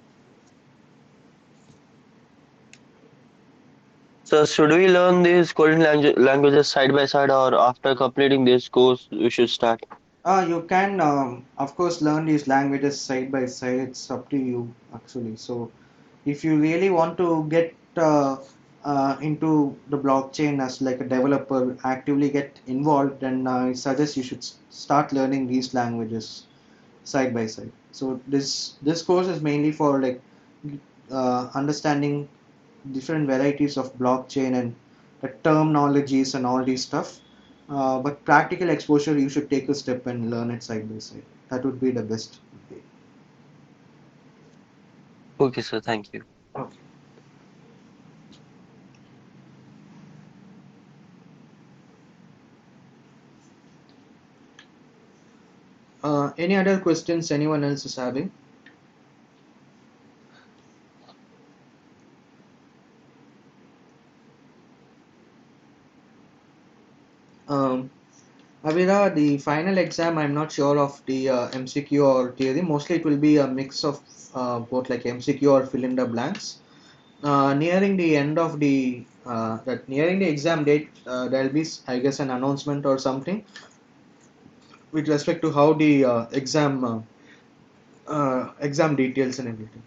So should we learn these coding languages side by side, or after completing this course we should start? You can of course learn these languages side by side, it's up to you actually. So if you really want to get into the blockchain as like a developer, actively get involved, then I suggest you should start learning these languages side by side. So this course is mainly for like understanding different varieties of blockchain and the terminologies and all these stuff. But practical exposure, you should take a step and learn it side by side. That would be the best way. Okay, sir. Thank you. Okay. Any other questions anyone else is having? Um, Avira, the final exam, I'm not sure of the MCQ or theory. Mostly it will be a mix of both, like MCQ or fill in the blanks. Nearing the end of nearing the exam date, there'll be, I guess, an announcement or something with respect to how the exam details and everything.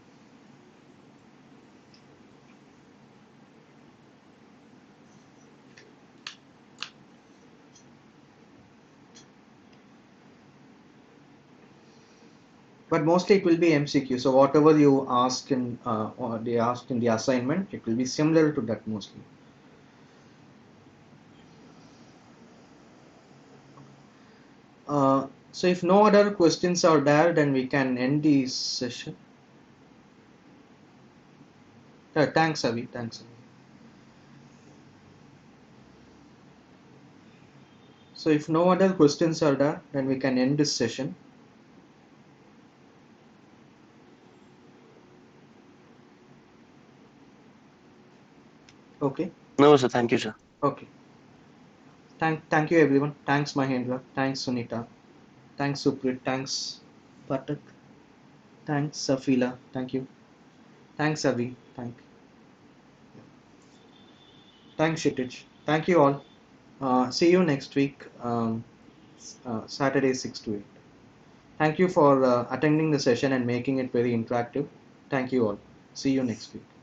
But mostly it will be MCQ. So whatever you ask in or they asked in the assignment, it will be similar to that mostly. So if no other questions are there, then we can end the session. Thanks, Avi. Thanks. Avi. So if no other questions are there, then we can end this session. Okay. No, sir. Thank you, sir. Okay. Thank you everyone. Thanks Mahendra. Thanks Sunita. Thanks Suprit. Thanks Patak. Thanks Safila. Thank you. Thanks Avi. Thanks Shitij. Thank you all. See you next week. Saturday 6 to 8. Thank you for attending the session and making it very interactive. Thank you all. See you next week.